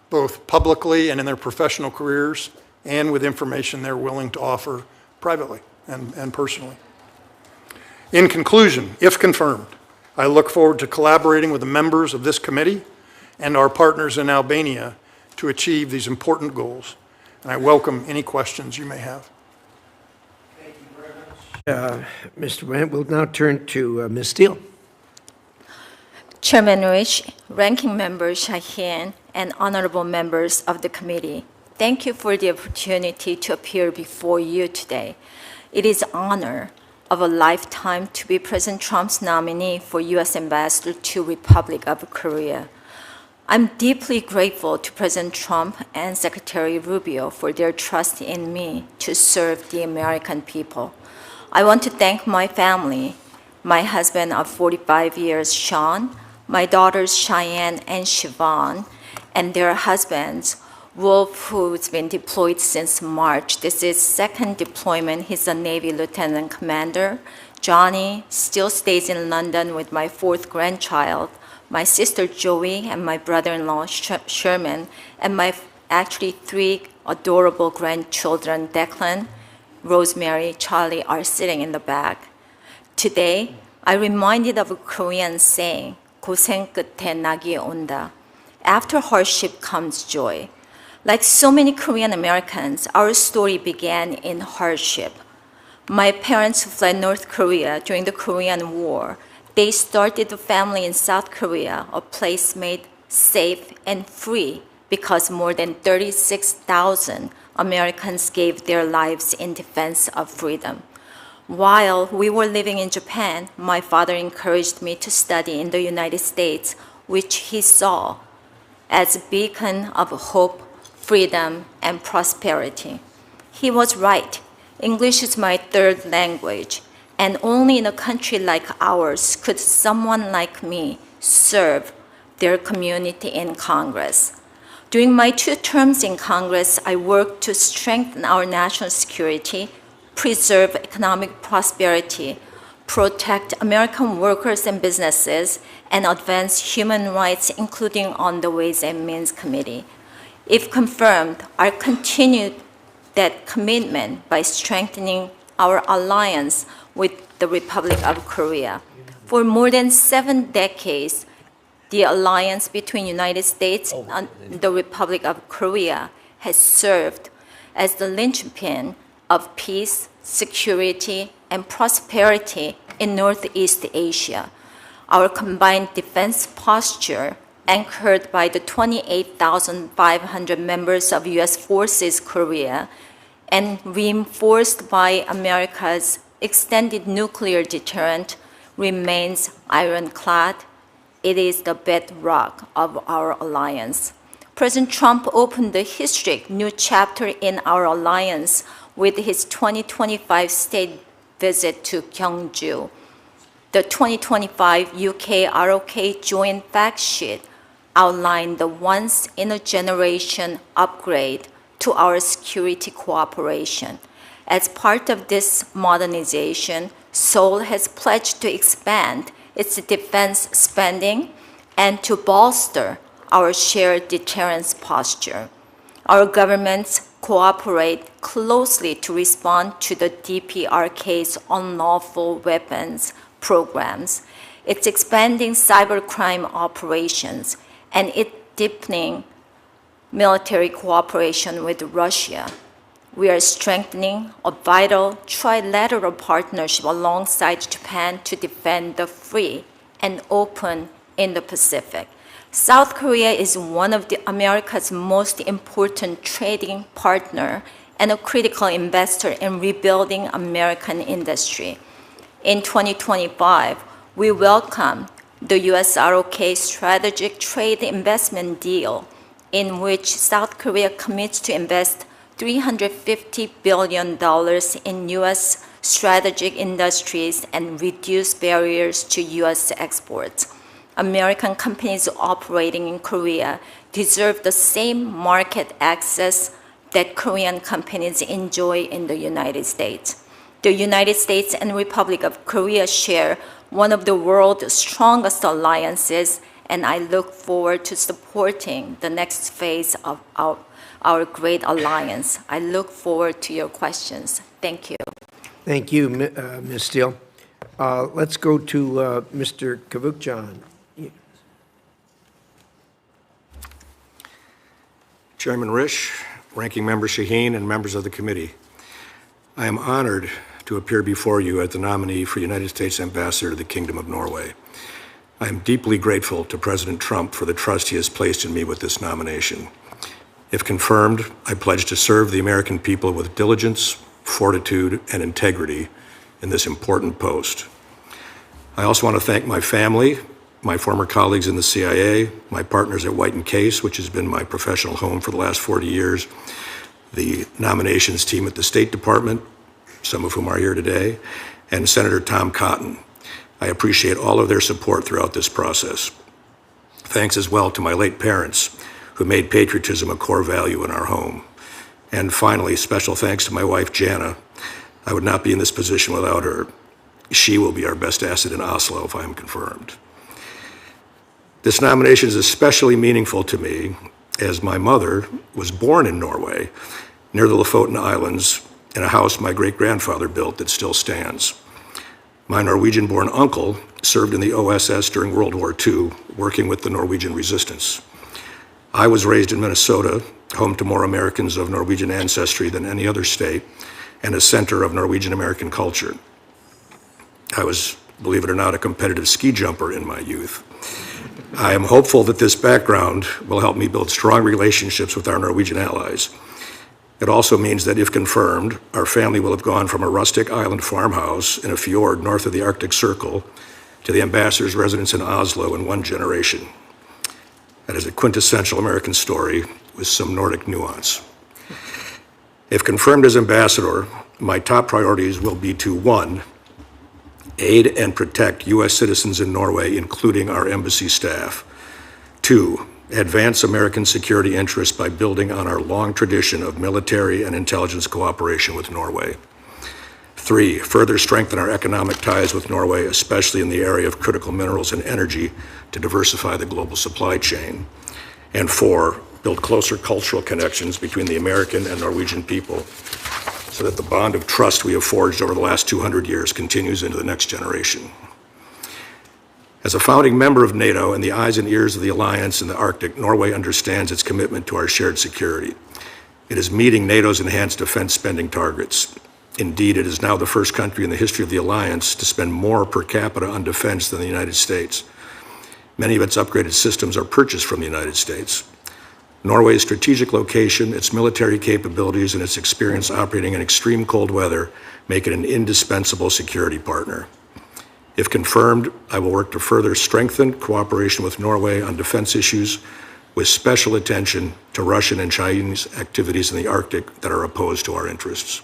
both publicly and in their professional careers, and with information they're willing to offer privately and personally. In conclusion, if confirmed, I look forward to collaborating with the members of this committee and our partners in Albania to achieve these important goals. And I welcome any questions you may have. Thank you very much, Mr. Brandt. We'll now turn to Ms. Steele. Chairman Rich, Ranking Member Shaheen, and honorable members of the committee, thank you for the opportunity to appear before you today. It is an honor of a lifetime to be President Trump's nominee for U.S. Ambassador to Republic of Korea. I'm deeply grateful to President Trump and Secretary Rubio for their trust in me to serve the American people. I want to thank my family, my husband of 45 years, Sean, my daughters, Cheyenne and Siobhan, and their husbands, Wolf, who's been deployed since March. This is second deployment. He's a Navy lieutenant commander. Johnny still stays in London with my 4th grandchild, my sister Joey, and my brother-in-law Sherman, and my actually 3 adorable grandchildren, Declan, Rosemary, Charlie, are sitting in the back. Today, I'm reminded of a Korean saying, 고생 끝에 낙이 온다. After hardship comes joy. Like so many Korean Americans, our story began in hardship. My parents fled North Korea during the Korean War. They started a family in South Korea, a place made safe and free because more than 36,000 Americans gave their lives in defense of freedom. While we were living in Japan, my father encouraged me to study in the United States, which he saw as a beacon of hope, freedom, and prosperity. He was right. English is my 3rd language, and only in a country like ours could someone like me serve their community in Congress. During my 2 terms in Congress, I worked to strengthen our national security, preserve economic prosperity, protect American workers and businesses, and advance human rights, including on the Ways and Means Committee. If confirmed, I'll continue that commitment by strengthening our alliance with the Republic of Korea. For more than 7 decades, the alliance between United States and the Republic of Korea has served as the linchpin of peace, security, and prosperity in Northeast Asia. Our combined defense posture anchored by the 28,500 members of U.S. Forces Korea, and reinforced by America's extended nuclear deterrent, remains ironclad. It is the bedrock of our alliance. President Trump opened the historic new chapter in our alliance with his 2025 state visit to Gyeongju. The 2025 UK-ROK joint fact sheet outlined the once-in-a-generation upgrade to our security cooperation. As part of this modernization, Seoul has pledged to expand its defense spending and to bolster our shared deterrence posture. Our governments cooperate closely to respond to the DPRK's unlawful weapons programs, its expanding cybercrime operations, and its deepening military cooperation with Russia. We are strengthening a vital trilateral partnership alongside Japan to defend the free and open Indo-Pacific. South Korea is one of America's most important trading partner and a critical investor in rebuilding American industry. In 2025, we welcome the US-ROK strategic trade investment deal, in which South Korea commits to invest $350 billion in U.S. strategic industries and reduce barriers to U.S. exports. American companies operating in Korea deserve the same market access that Korean companies enjoy in the United States. The United States and Republic of Korea share one of the world's strongest alliances, and I look forward to supporting the next phase of our great alliance. I look forward to your questions. Thank you. Thank you, Ms. Steele. Let's go to Mr. Kavukjan. Chairman Risch, Ranking Member Shaheen, and members of the committee, I am honored to appear before you as the nominee for United States Ambassador to the Kingdom of Norway. I am deeply grateful to President Trump for the trust he has placed in me with this nomination. If confirmed, I pledge to serve the American people with diligence, fortitude, and integrity in this important post. I also want to thank my family, my former colleagues in the CIA, my partners at White & Case, which has been my professional home for the last 40 years, the nominations team at the State Department, some of whom are here today, and Senator Tom Cotton. I appreciate all of their support throughout this process. Thanks as well to my late parents, who made patriotism a core value in our home. And finally, special thanks to my wife, Jana. I would not be in this position without her. She will be our best asset in Oslo if I am confirmed. This nomination is especially meaningful to me as my mother was born in Norway, near the Lofoten Islands, in a house my great-grandfather built that still stands. My Norwegian-born uncle served in the OSS during World War II, working with the Norwegian resistance. I was raised in Minnesota, home to more Americans of Norwegian ancestry than any other state, and a center of Norwegian-American culture. I was, believe it or not, a competitive ski jumper in my youth. I am hopeful that this background will help me build strong relationships with our Norwegian allies. It also means that if confirmed, our family will have gone from a rustic island farmhouse in a fjord north of the Arctic Circle to the ambassador's residence in Oslo in one generation. That is a quintessential American story with some Nordic nuance. If confirmed as ambassador, my top priorities will be to, 1, aid and protect U.S. citizens in Norway, including our embassy staff. 2, advance American security interests by building on our long tradition of military and intelligence cooperation with Norway. 3, further strengthen our economic ties with Norway, especially in the area of critical minerals and energy, to diversify the global supply chain. And 4, build closer cultural connections between the American and Norwegian people so that the bond of trust we have forged over the last 200 years continues into the next generation. As a founding member of NATO and the eyes and ears of the alliance in the Arctic, Norway understands its commitment to our shared security. It is meeting NATO's enhanced defense spending targets. Indeed, it is now the first country in the history of the alliance to spend more per capita on defense than the United States. Many of its upgraded systems are purchased from the United States. Norway's strategic location, its military capabilities, and its experience operating in extreme cold weather make it an indispensable security partner. If confirmed, I will work to further strengthen cooperation with Norway on defense issues, with special attention to Russian and Chinese activities in the Arctic that are opposed to our interests.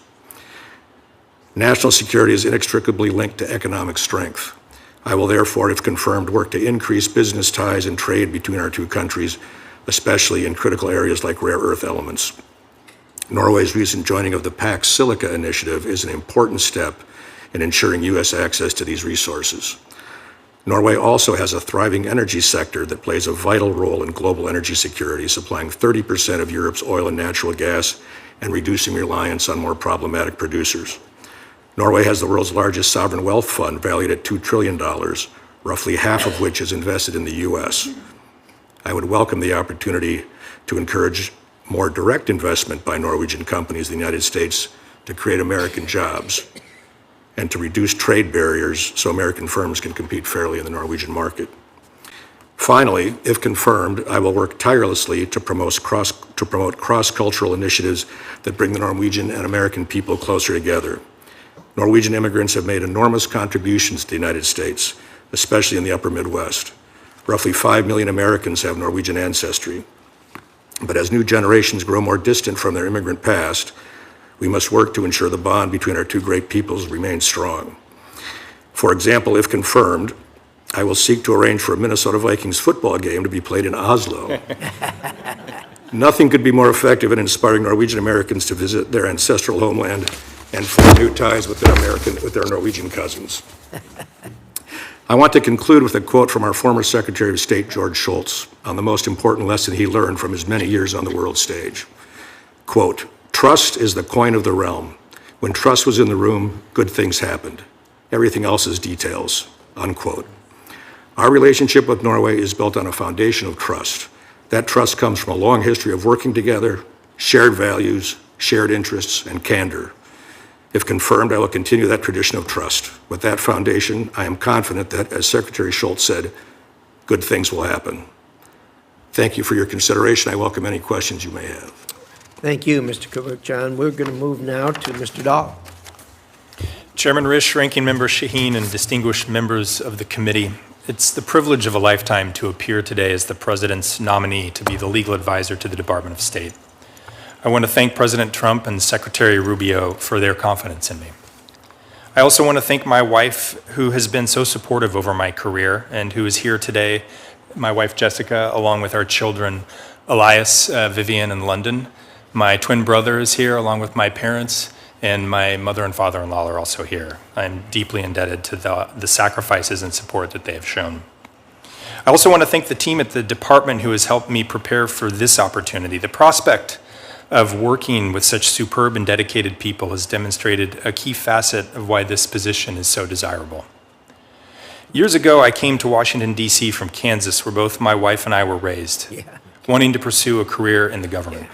National security is inextricably linked to economic strength. I will therefore, if confirmed, work to increase business ties and trade between our two countries, especially in critical areas like rare earth elements. Norway's recent joining of the Pax Silica initiative is an important step in ensuring U.S. access to these resources. Norway also has a thriving energy sector that plays a vital role in global energy security, supplying 30% of Europe's oil and natural gas and reducing reliance on more problematic producers. Norway has the world's largest sovereign wealth fund, valued at $2 trillion, roughly half of which is invested in the U.S. I would welcome the opportunity to encourage more direct investment by Norwegian companies in the United States to create American jobs and to reduce trade barriers so American firms can compete fairly in the Norwegian market. Finally, if confirmed, I will work tirelessly to promote cross-cultural initiatives that bring the Norwegian and American people closer together. Norwegian immigrants have made enormous contributions to the United States, especially in the upper Midwest. Roughly 5 million Americans have Norwegian ancestry. But as new generations grow more distant from their immigrant past, we must work to ensure the bond between our two great peoples remains strong. For example, if confirmed, I will seek to arrange for a Minnesota Vikings football game to be played in Oslo. Nothing could be more effective in inspiring Norwegian Americans to visit their ancestral homeland and form new ties with their Norwegian cousins. I want to conclude with a quote from our former Secretary of State, George Shultz, on the most important lesson he learned from his many years on the world stage. Quote, "Trust is the coin of the realm. When trust was in the room, good things happened. Everything else is details." Unquote. Our relationship with Norway is built on a foundation of trust. That trust comes from a long history of working together, shared values, shared interests, and candor. If confirmed, I will continue that tradition of trust. With that foundation, I am confident that, as Secretary Shultz said, good things will happen. Thank you for your consideration. I welcome any questions you may have. Thank you, Mr. Kuvik-John. We're going to move now to Mr. Dahl. Chairman Risch, Ranking Member Shaheen, and distinguished members of the committee, it's the privilege of a lifetime to appear today as the President's nominee to be the legal advisor to the Department of State. I want to thank President Trump and Secretary Rubio for their confidence in me. I also want to thank my wife, who has been so supportive over my career and who is here today, my wife Jessica, along with our children, Elias, Vivian, and London. My twin brother is here, along with my parents, and my mother and father-in-law are also here. I'm deeply indebted to the sacrifices and support that they have shown. I also want to thank the team at the department who has helped me prepare for this opportunity. The prospect of working with such superb and dedicated people has demonstrated a key facet of why this position is so desirable. Years ago, I came to Washington, D.C. from Kansas, where both my wife and I were raised, wanting to pursue a career in the government.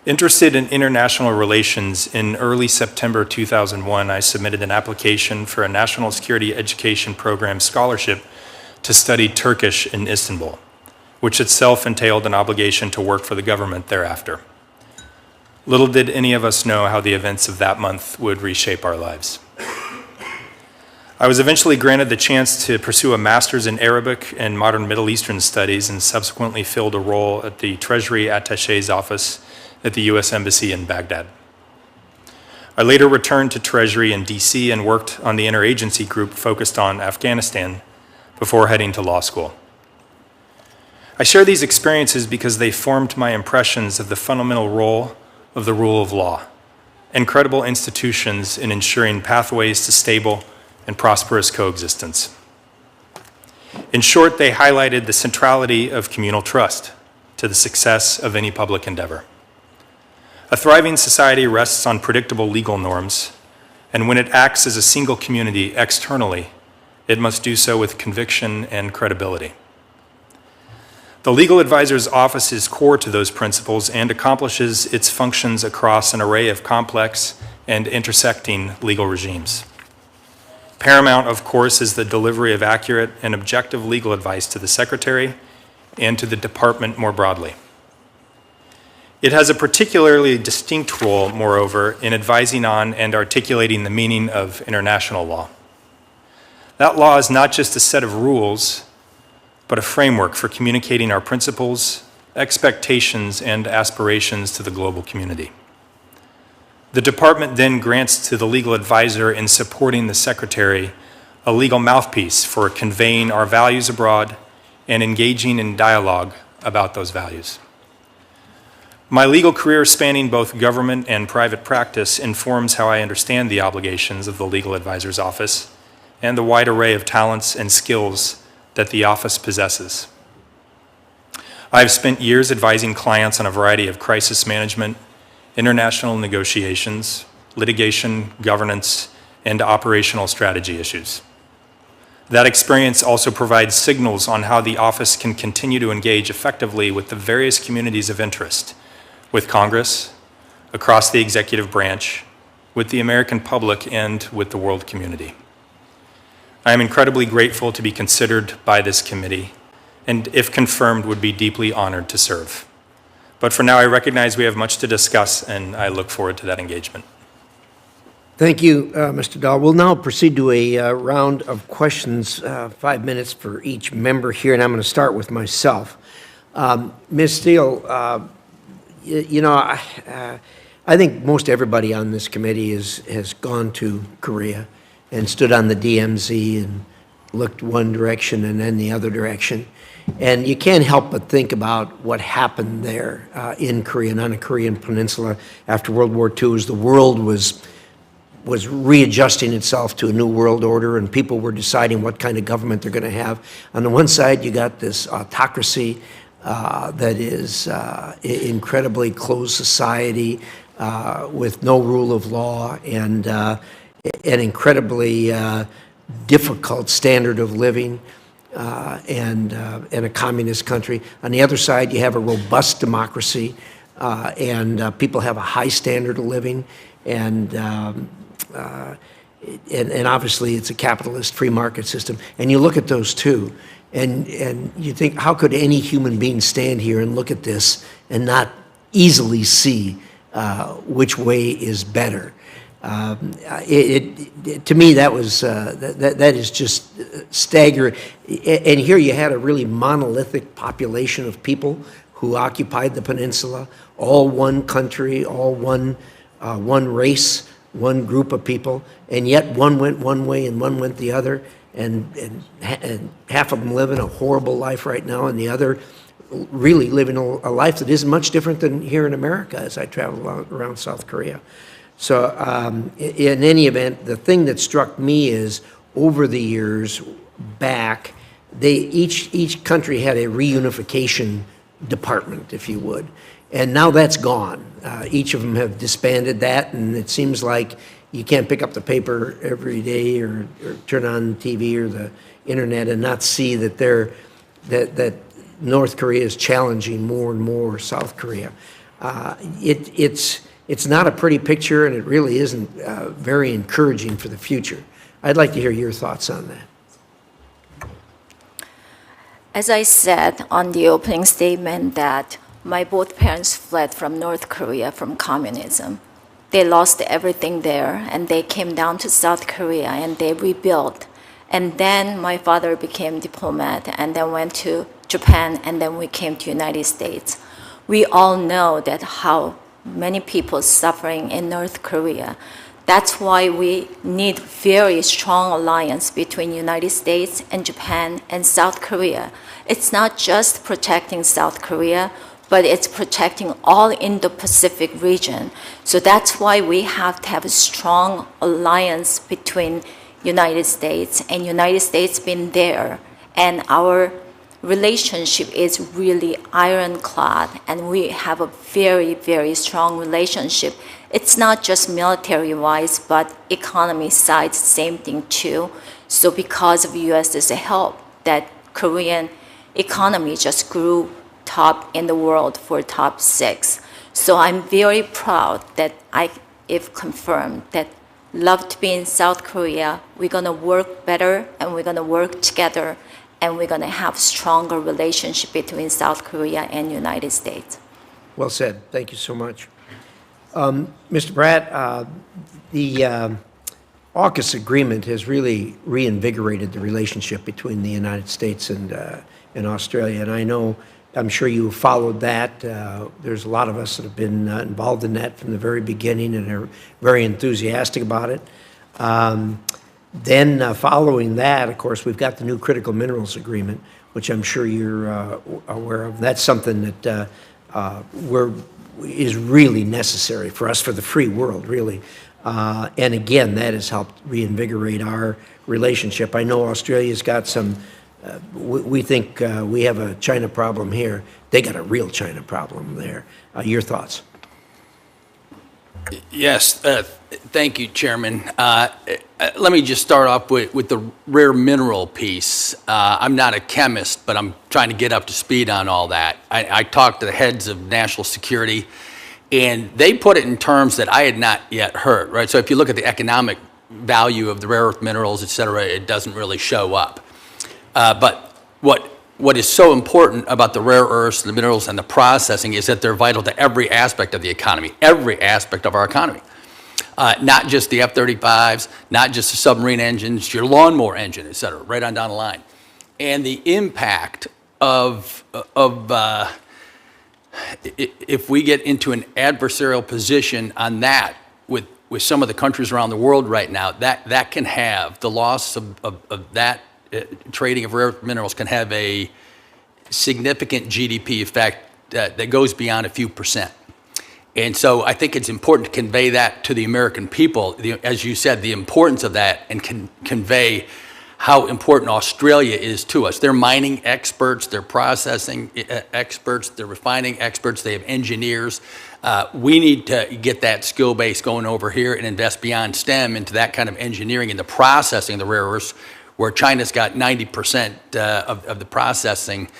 Interested in international relations, in early September 2001, I submitted an application for a National Security Education Program scholarship to study Turkish in Istanbul, which itself entailed an obligation to work for the government thereafter. Little did any of us know how the events of that month would reshape our lives. I was eventually granted the chance to pursue a master's in Arabic and modern Middle Eastern studies and subsequently filled a role at the Treasury Attaché's office at the U.S. Embassy in Baghdad. I later returned to Treasury in D.C. and worked on the interagency group focused on Afghanistan before heading to law school. I share these experiences because they formed my impressions of the fundamental role of the rule of law and credible institutions in ensuring pathways to stable and prosperous coexistence. In short, they highlighted the centrality of communal trust to the success of any public endeavor. A thriving society rests on predictable legal norms, and when it acts as a single community externally, it must do so with conviction and credibility. The legal advisor's office is core to those principles and accomplishes its functions across an array of complex and intersecting legal regimes. Paramount, of course, is the delivery of accurate and objective legal advice to the Secretary and to the Department more broadly. It has a particularly distinct role, moreover, in advising on and articulating the meaning of international law. That law is not just a set of rules, but a framework for communicating our principles, expectations, and aspirations to the global community. The Department then grants to the legal advisor in supporting the Secretary a legal mouthpiece for conveying our values abroad and engaging in dialogue about those values. My legal career spanning both government and private practice informs how I understand the obligations of the legal advisor's office and the wide array of talents and skills that the office possesses. I have spent years advising clients on a variety of crisis management, international negotiations, litigation, governance, and operational strategy issues. That experience also provides signals on how the office can continue to engage effectively with the various communities of interest, with Congress, across the executive branch, with the American public, and with the world community. I am incredibly grateful to be considered by this committee, and if confirmed, would be deeply honored to serve. But for now, I recognize we have much to discuss, and I look forward to that engagement. Thank you, Mr. Dahl. We'll now proceed to a round of questions, 5 minutes for each member here, and I'm going to start with myself. Ms. Steele, you know, I think most everybody on this committee has gone to Korea and stood on the DMZ and looked one direction and then the other direction. And you can't help but think about what happened there in Korea and on the Korean peninsula after World War II as the world was readjusting itself to a new world order and people were deciding what kind of government they're going to have. On the one side, you got this autocracy that is incredibly closed society with no rule of law and an incredibly difficult standard of living and a communist country. On the other side, you have a robust democracy and people have a high standard of living and obviously it's a capitalist free market system. And you look at those two, and you think, how could any human being stand here and look at this and not easily see which way is better? To me, that was that is just staggering. And here you had a really monolithic population of people who occupied the peninsula, all one country, all one race, one group of people, and yet one went one way and one went the other. And half of them living a horrible life right now, and the other really living a life that isn't much different than here in America as I travel around South Korea. So in any event, the thing that struck me is over the years back, each country had a reunification department, if you would, and now that's gone. Each of them have disbanded that, and it seems like you can't pick up the paper every day or turn on TV or the internet and not see that that North Korea is challenging more and more South Korea. It's not a pretty picture, and it really isn't very encouraging for the future. I'd like to hear your thoughts on that. As I said on the opening statement that my both parents fled from North Korea from communism. They lost everything there, and they came down to South Korea, and they rebuilt. And then my father became diplomat, and then went to Japan, and then we came to United States. We all know that how many people suffering in North Korea. That's why we need very strong alliance between United States and Japan and South Korea. It's not just protecting South Korea, but it's protecting all Indo-Pacific region. So that's why we have to have a strong alliance between United States and United States being there. And our relationship is really ironclad, and we have a very, very strong relationship. It's not just military-wise, but economy side, same thing too. So because of US's help, that Korean economy just grew top in the world for top 6. So I'm very proud that if confirmed, that love to be in South Korea. We're going to work better, and we're going to work together, and we're going to have stronger relationship between South Korea and United States. Well said. Thank you so much. Mr. Pratt, the AUKUS agreement has really reinvigorated the relationship between the United States and Australia, and I'm sure you have followed that. There's a lot of us that have been involved in that from the very beginning and are very enthusiastic about it. Then following that, of course, we've got the new critical minerals agreement, which I'm sure you're aware of. That's something that is really necessary for us, for the free world, really. And again, that has helped reinvigorate our relationship. I know Australia's got some, we think we have a China problem here. They got a real China problem there. Your thoughts? Yes, thank you, Chairman. Let me just start off with the rare mineral piece. I'm not a chemist, but I'm trying to get up to speed on all that. I talked to the heads of national security, and they put it in terms that I had not yet heard, right? So if you look at the economic value of the rare earth minerals, et cetera, it doesn't really show up. But what is so important about the rare earths, the minerals, and the processing is that they're vital to every aspect of the economy, every aspect of our economy. Not just the F-35s, not just the submarine engines, your lawnmower engine, et cetera, right on down the line. And the impact of if we get into an adversarial position on that with some of the countries around the world right now, that can have, the loss of that trading of rare earth minerals can have a significant GDP effect that goes beyond a few percent. And so I think it's important to convey that to the American people, as you said, the importance of that, and convey how important Australia is to us. They're mining experts, they're processing experts, they're refining experts, they have engineers. We need to get that skill base going over here and invest beyond STEM into that kind of engineering and the processing of the rare earths, where China's got 90% of the processing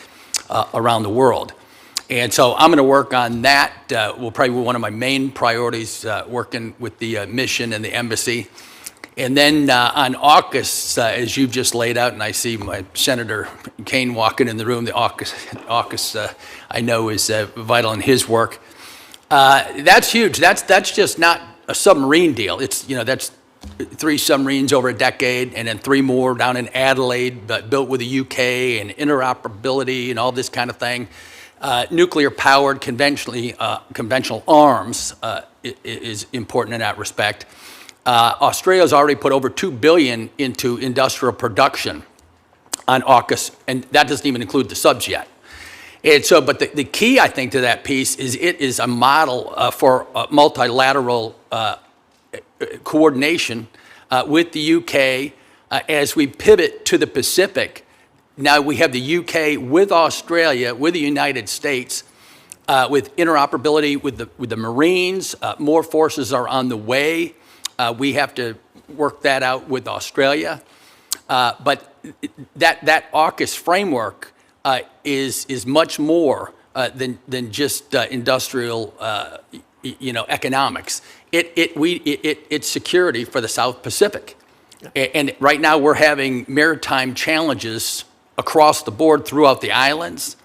around the world. And so I'm going to work on that. Will probably be one of my main priorities, working with the mission and the embassy. And then on AUKUS, as you've just laid out, and I see my Senator Kane walking in the room, the AUKUS I know is vital in his work. That's huge. That's just not a submarine deal. It's, that's 3 submarines over a decade, and then 3 more down in Adelaide, but built with the UK, and interoperability and all this kind of thing. Nuclear-powered conventional arms is important in that respect. Australia's already put over $2 billion into industrial production on AUKUS, and that doesn't even include the subs yet. And so, but the key, I think, to that piece is it is a model for multilateral coordination with the UK as we pivot to the Pacific. Now we have the UK with Australia, with the United States, with interoperability with the Marines. More forces are on the way. We have to work that out with Australia. But that AUKUS framework is much more than just industrial, economics. It's security for the South Pacific. And right now we're having maritime challenges across the board throughout the islands,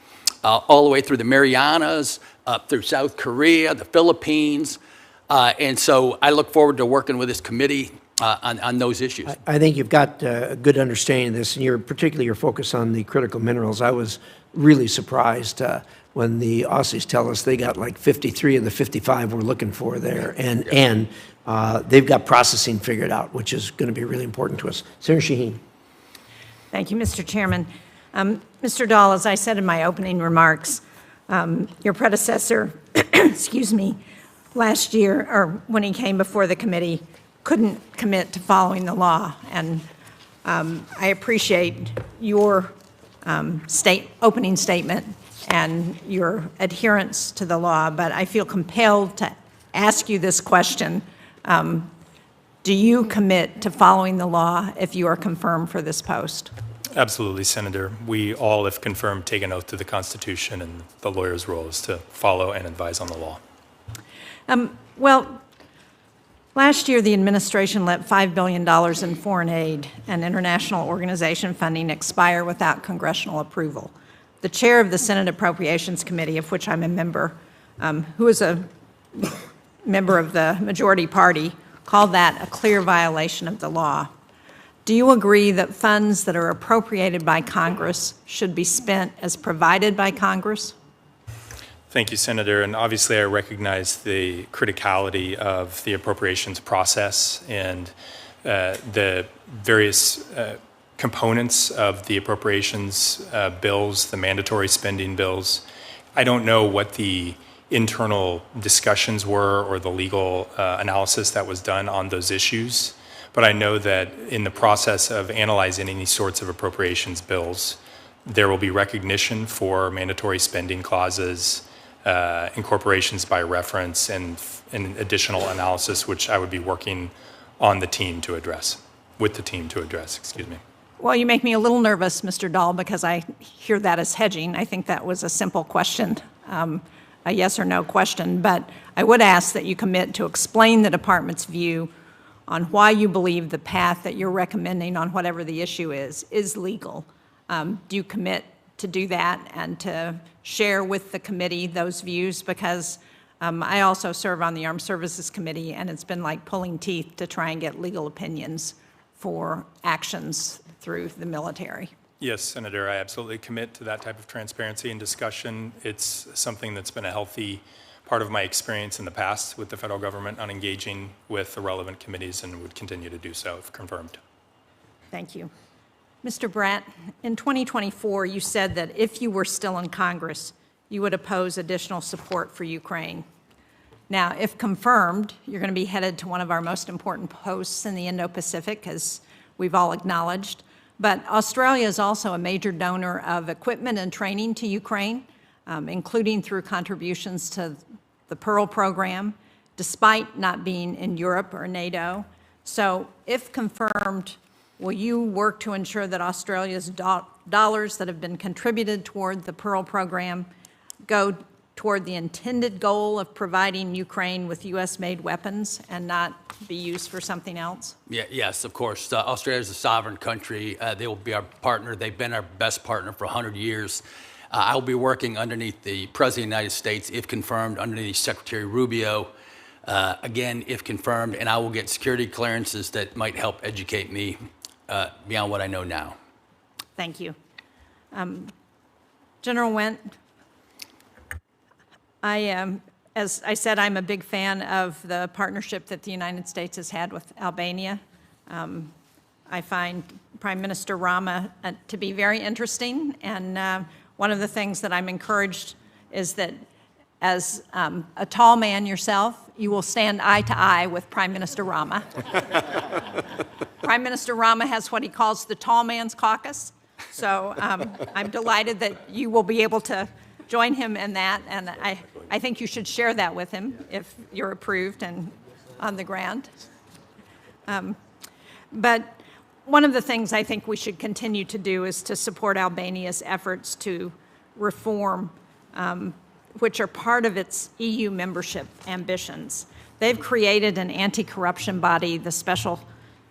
all the way through the Marianas, through South Korea, the Philippines. And so I look forward to working with this committee on those issues. I think you've got a good understanding of this, and particularly your focus on the critical minerals. I was really surprised when the Aussies tell us they got like 53 of the 55 we're looking for there, and they've got processing figured out, which is going to be really important to us. Senator Shaheen. Thank you, Mr. Chairman. Mr. Dahl, as I said in my opening remarks, your predecessor, excuse me, last year, or when he came before the committee, couldn't commit to following the law. And I appreciate your opening statement and your adherence to the law, but I feel compelled to ask you this question. Do you commit to following the law if you are confirmed for this post? Absolutely, Senator. We all, if confirmed, take an oath to the Constitution, and the lawyer's role is to follow and advise on the law. Well, Last year, the administration let $5 billion in foreign aid and international organization funding expire without congressional approval. The chair of the Senate Appropriations Committee, of which I'm a member, who is a member of the majority party, called that a clear violation of the law. Do you agree that funds that are appropriated by Congress should be spent as provided by Congress? Thank you, Senator. And obviously, I recognize the criticality of the appropriations process and the various components of the appropriations bills, the mandatory spending bills. I don't know what the internal discussions were or the legal analysis that was done on those issues, but I know that in the process of analyzing any sorts of appropriations bills, there will be recognition for mandatory spending clauses, incorporations by reference, and additional analysis, which I would be working on the team to address, with the team to address, excuse me. Well, you make me a little nervous, Mr. Dahl, because I hear that as hedging. I think that was a simple question, a yes or no question, but I would ask that you commit to explain the department's view on why you believe the path that you're recommending on whatever the issue is legal. Do you commit to do that and to share with the committee those views? Because I also serve on the Armed Services Committee, and it's been like pulling teeth to try and get legal opinions for actions through the military. Yes, Senator, I absolutely commit to that type of transparency and discussion. It's something that's been a healthy part of my experience in the past with the federal government on engaging with the relevant committees, and would continue to do so if confirmed. Thank you. Mr. Bratt, in 2024, you said that if you were still in Congress, you would oppose additional support for Ukraine. Now, if confirmed, you're going to be headed to one of our most important posts in the Indo-Pacific, as we've all acknowledged. But Australia is also a major donor of equipment and training to Ukraine, including through contributions to the Pearl program, despite not being in Europe or NATO. So if confirmed, will you work to ensure that Australia's dollars that have been contributed toward the Pearl program go toward the intended goal of providing Ukraine with U.S.-made weapons and not be used for something else? Yes, of course. Australia is a sovereign country. They will be our partner. They've been our best partner for 100 years. I will be working underneath the President of the United States, if confirmed, underneath Secretary Rubio, again, if confirmed, and I will get security clearances that might help educate me beyond what I know now. Thank you. General Wendt, as I said, I'm a big fan of the partnership that the United States has had with Albania. I find Prime Minister Rama to be very interesting, and one of the things that I'm encouraged is that as a tall man yourself, you will stand eye to eye with Prime Minister Rama. Prime Minister Rama has what he calls the Tall Man's Caucus, so I'm delighted that you will be able to join him in that, and I think you should share that with him if you're approved and on the ground. But one of the things I think we should continue to do is to support Albania's efforts to reform, which are part of its EU membership ambitions. They've created an anti-corruption body, the Special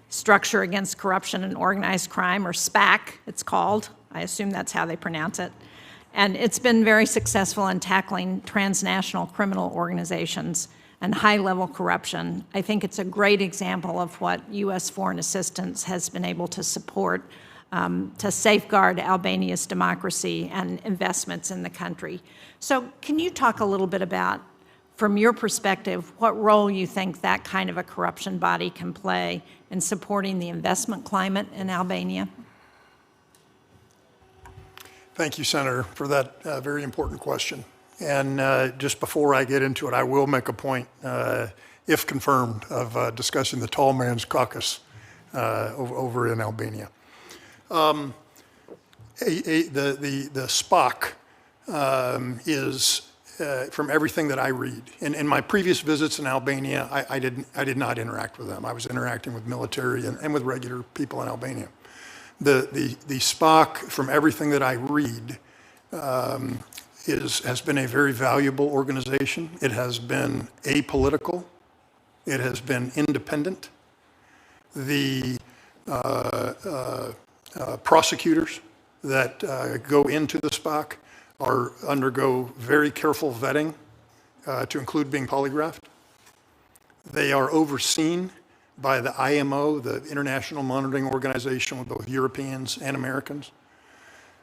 Structure Against Corruption and Organized Crime, or SPAC, it's called. I assume that's how they pronounce it. And it's been very successful in tackling transnational criminal organizations and high-level corruption. I think it's a great example of what U.S. foreign assistance has been able to support to safeguard Albania's democracy and investments in the country. So can you talk a little bit about, from your perspective, what role you think that kind of a corruption body can play in supporting the investment climate in Albania? Thank you, Senator, for that very important question. And just before I get into it, I will make a point, if confirmed, of discussing the Tall Man's Caucus over in Albania. The SPOC is, from everything that I read, in my previous visits in Albania, I did not interact with them. I was interacting with military and with regular people in Albania. The SPOC, from everything that I read, has been a very valuable organization. It has been apolitical It has been independent. The prosecutors that go into the SPOC undergo very careful vetting to include being polygraphed. They are overseen by the IMO, the International Monitoring Organization, with both Europeans and Americans.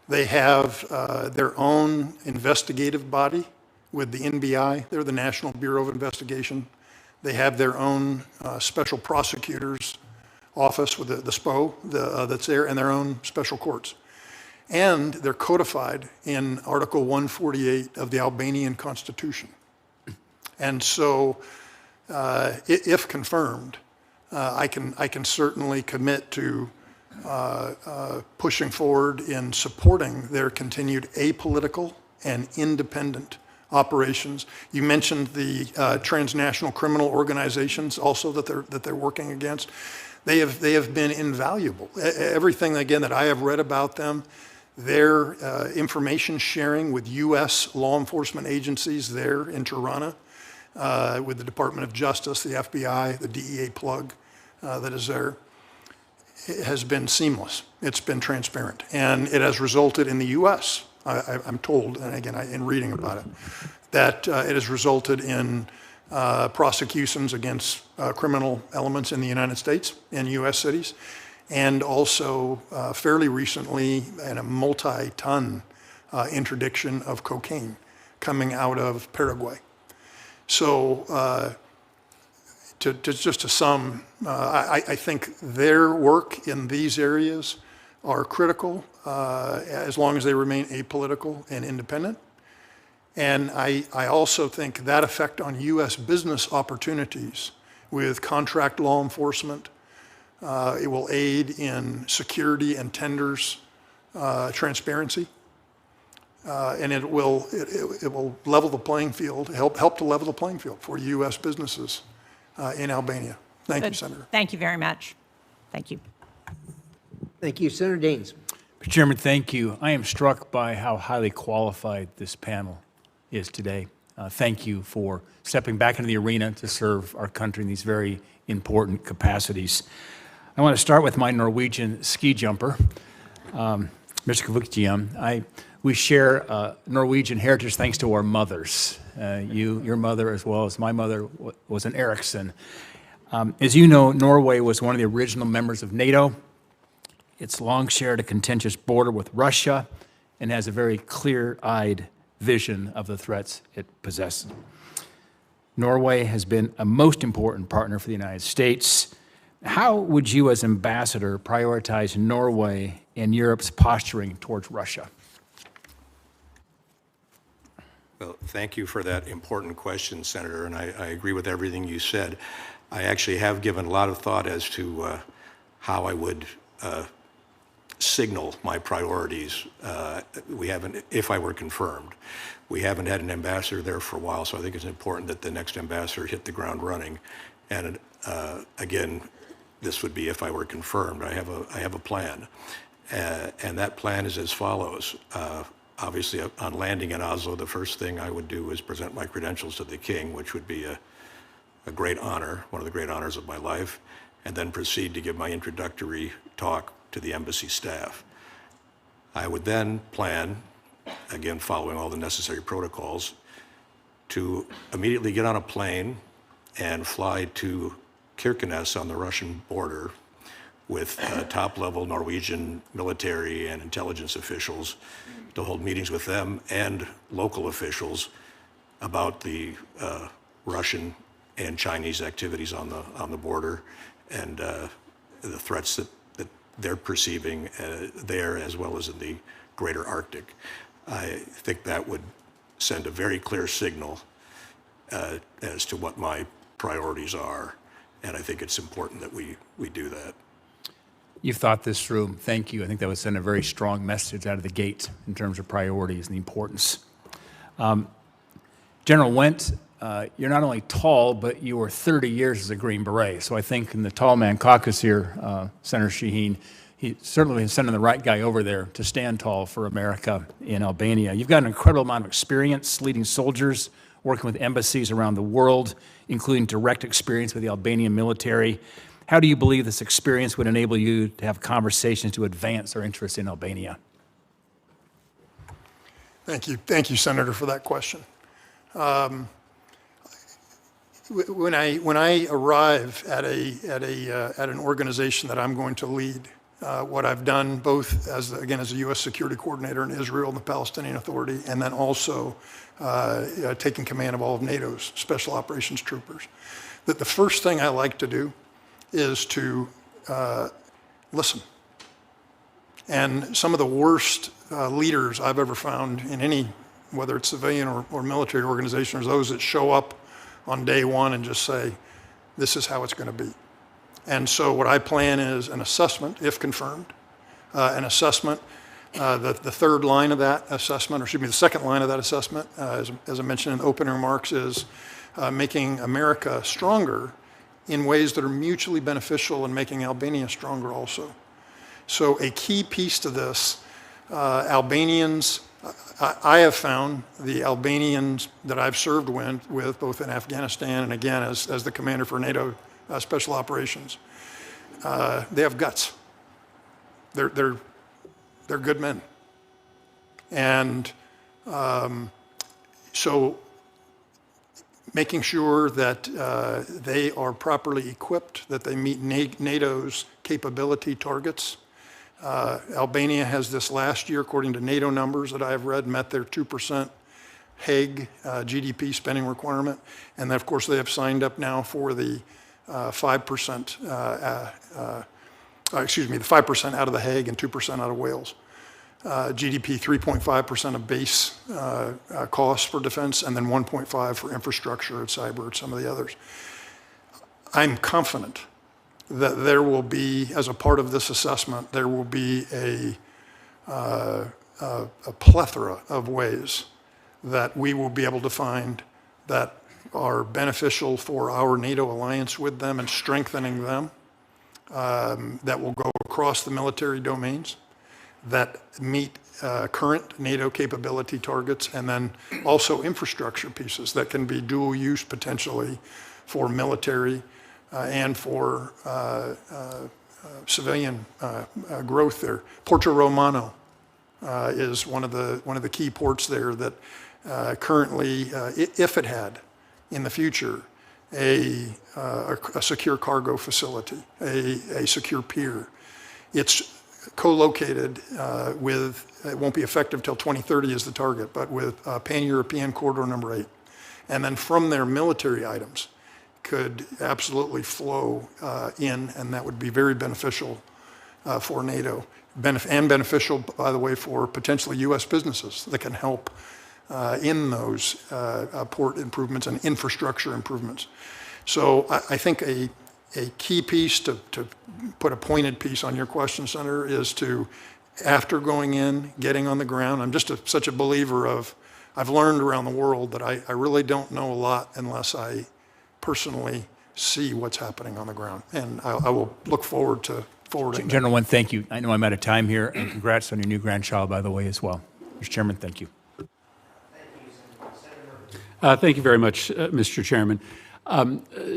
They have their own investigative body with the NBI. They're the National Bureau of Investigation. They have their own special prosecutor's office with the SPO that's there, and their own special courts. And they're codified in Article 148 of the Albanian Constitution. And so, if confirmed, I can certainly commit to pushing forward in supporting their continued apolitical and independent operations. You mentioned the transnational criminal organizations also that they're working against. They have been invaluable. Everything, again, that I have read about them, their information sharing with U.S. law enforcement agencies there in Tirana, with the Department of Justice, the FBI, the DEA plug that is there, it has been seamless. It's been transparent. And it has resulted in the U.S., I'm told, and again, in reading about it, that it has resulted in prosecutions against criminal elements in the United States, in U.S. cities, and also fairly recently in a multi-ton interdiction of cocaine coming out of Paraguay. So just to sum, I think their work in these areas are critical as long as they remain apolitical and independent. And I also think that effect on U.S. business opportunities with contract law enforcement, it will aid in security and tenders transparency. And it will level the playing field, help to level the playing field for U.S. businesses in Albania. Thank you, Senator. Thank you very much. Thank you. Thank you. Senator Daines. Mr. Chairman, thank you. I am struck by how highly qualified this panel is today. Thank you for stepping back into the arena to serve our country in these very important capacities. I want to start with my Norwegian ski jumper, Mr. Kvukjian. We share Norwegian heritage thanks to our mothers. Your mother, as well as my mother, was an Eriksson. As you know, Norway was one of the original members of NATO. It's long shared a contentious border with Russia and has a very clear-eyed vision of the threats it possesses. Norway has been a most important partner for the United States. How would you, as ambassador, prioritize Norway and Europe's posturing towards Russia? Well, thank you for that important question, Senator, and I agree with everything you said. I actually have given a lot of thought as to how I would signal my priorities. We haven't, if I were confirmed. We haven't had an ambassador there for a while, so I think it's important that the next ambassador hit the ground running. And again, this would be if I were confirmed. I have a plan, and that plan is as follows. Obviously, on landing in Oslo, the first thing I would do is present my credentials to the King, which would be a great honor, one of the great honors of my life, and then proceed to give my introductory talk to the embassy staff. I would then plan, again following all the necessary protocols, to immediately get on a plane and fly to Kirkenes on the Russian border with top-level Norwegian military and intelligence officials to hold meetings with them and local officials about the Russian and Chinese activities on the border and the threats that they're perceiving there as well as in the greater Arctic. I think that would send a very clear signal as to what my priorities are, and I think it's important that we do that. You've thought this through. Thank you. I think that would send a very strong message out of the gate in terms of priorities and the importance. General Wendt, you're not only tall, but you were 30 years as a Green Beret. So I think in the tall man caucus here, Senator Shaheen, he certainly is sending the right guy over there to stand tall for America in Albania. You've got an incredible amount of experience leading soldiers working with embassies around the world, including direct experience with the Albanian military. How do you believe this experience would enable you to have conversations to advance our interests in Albania? Thank you, Senator, for that question. When I arrive at an organization that I'm going to lead, what I've done both as a U.S. security coordinator in Israel and the Palestinian Authority, and then also taking command of all of NATO's special operations troopers, that the first thing I like to do is to listen. And some of the worst leaders I've ever found in any, whether it's civilian or military organization, are those that show up on day one and just say, this is how it's going to be. And so what I plan is an assessment, if confirmed, an assessment. The third line of that assessment, or excuse me, the second line of that assessment, as I mentioned in the opening remarks, is making America stronger in ways that are mutually beneficial and making Albania stronger also. So a key piece to this, Albanians, I have found the Albanians that I've served with both in Afghanistan and again as the commander for NATO special operations, they have guts. They're good men. And so making sure that they are properly equipped, that they meet NATO's capability targets. Albania has this last year, according to NATO numbers that I have read, met their 2% Hague GDP spending requirement. And then, of course, they have signed up now for the 5%, the 5% out of the Hague and 2% out of Wales. GDP 3.5% of base costs for defense, and then 1.5 for infrastructure and cyber and some of the others. I'm confident that there will be, as a part of this assessment, there will be a plethora of ways that we will be able to find that are beneficial for our NATO alliance with them and strengthening them, that will go across the military domains, that meet current NATO capability targets, and then also infrastructure pieces that can be dual use potentially for military and for civilian growth there. Porto Romano is one of the key ports there that currently, if it had in the future a secure cargo facility, a secure pier, it's co-located with, it won't be effective till 2030 is the target, but with Pan-European Corridor number 8. And then from there, military items could absolutely flow in, and that would be very beneficial for NATO, and beneficial, by the way, for potentially U.S. businesses that can help in those port improvements and infrastructure improvements. So I think a key piece, to put a pointed piece on your question, Senator, is to, after going in, getting on the ground, I'm just such a believer of, I've learned around the world that I really don't know a lot unless I personally see what's happening on the ground. And I will look forward to forwarding. General One, thank you. I know I'm out of time here, and congrats on your new grandchild, by the way, as well. Mr. Chairman, thank you. Thank you very much, Mr. Chairman.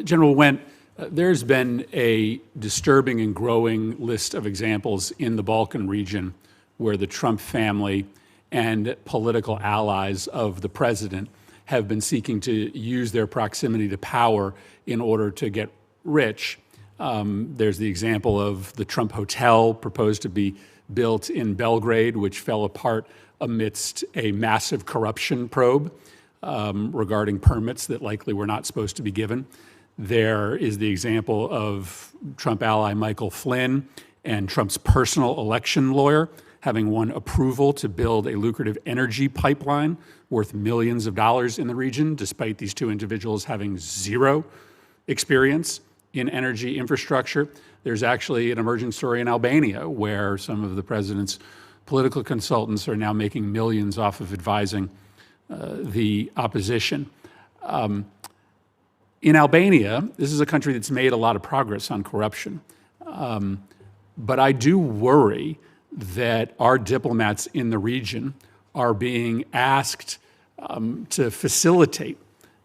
General Wendt, there's been a disturbing and growing list of examples in the Balkan region where the Trump family and political allies of the president have been seeking to use their proximity to power in order to get rich. There's the example of the Trump Hotel proposed to be built in Belgrade, which fell apart amidst a massive corruption probe regarding permits that likely were not supposed to be given. There is the example of Trump ally Michael Flynn and Trump's personal election lawyer having won approval to build a lucrative energy pipeline worth millions of dollars in the region, despite these two individuals having zero experience in energy infrastructure. There's actually an emerging story in Albania where some of the president's political consultants are now making millions off of advising the opposition. In Albania, this is a country that's made a lot of progress on corruption. But I do worry that our diplomats in the region are being asked to facilitate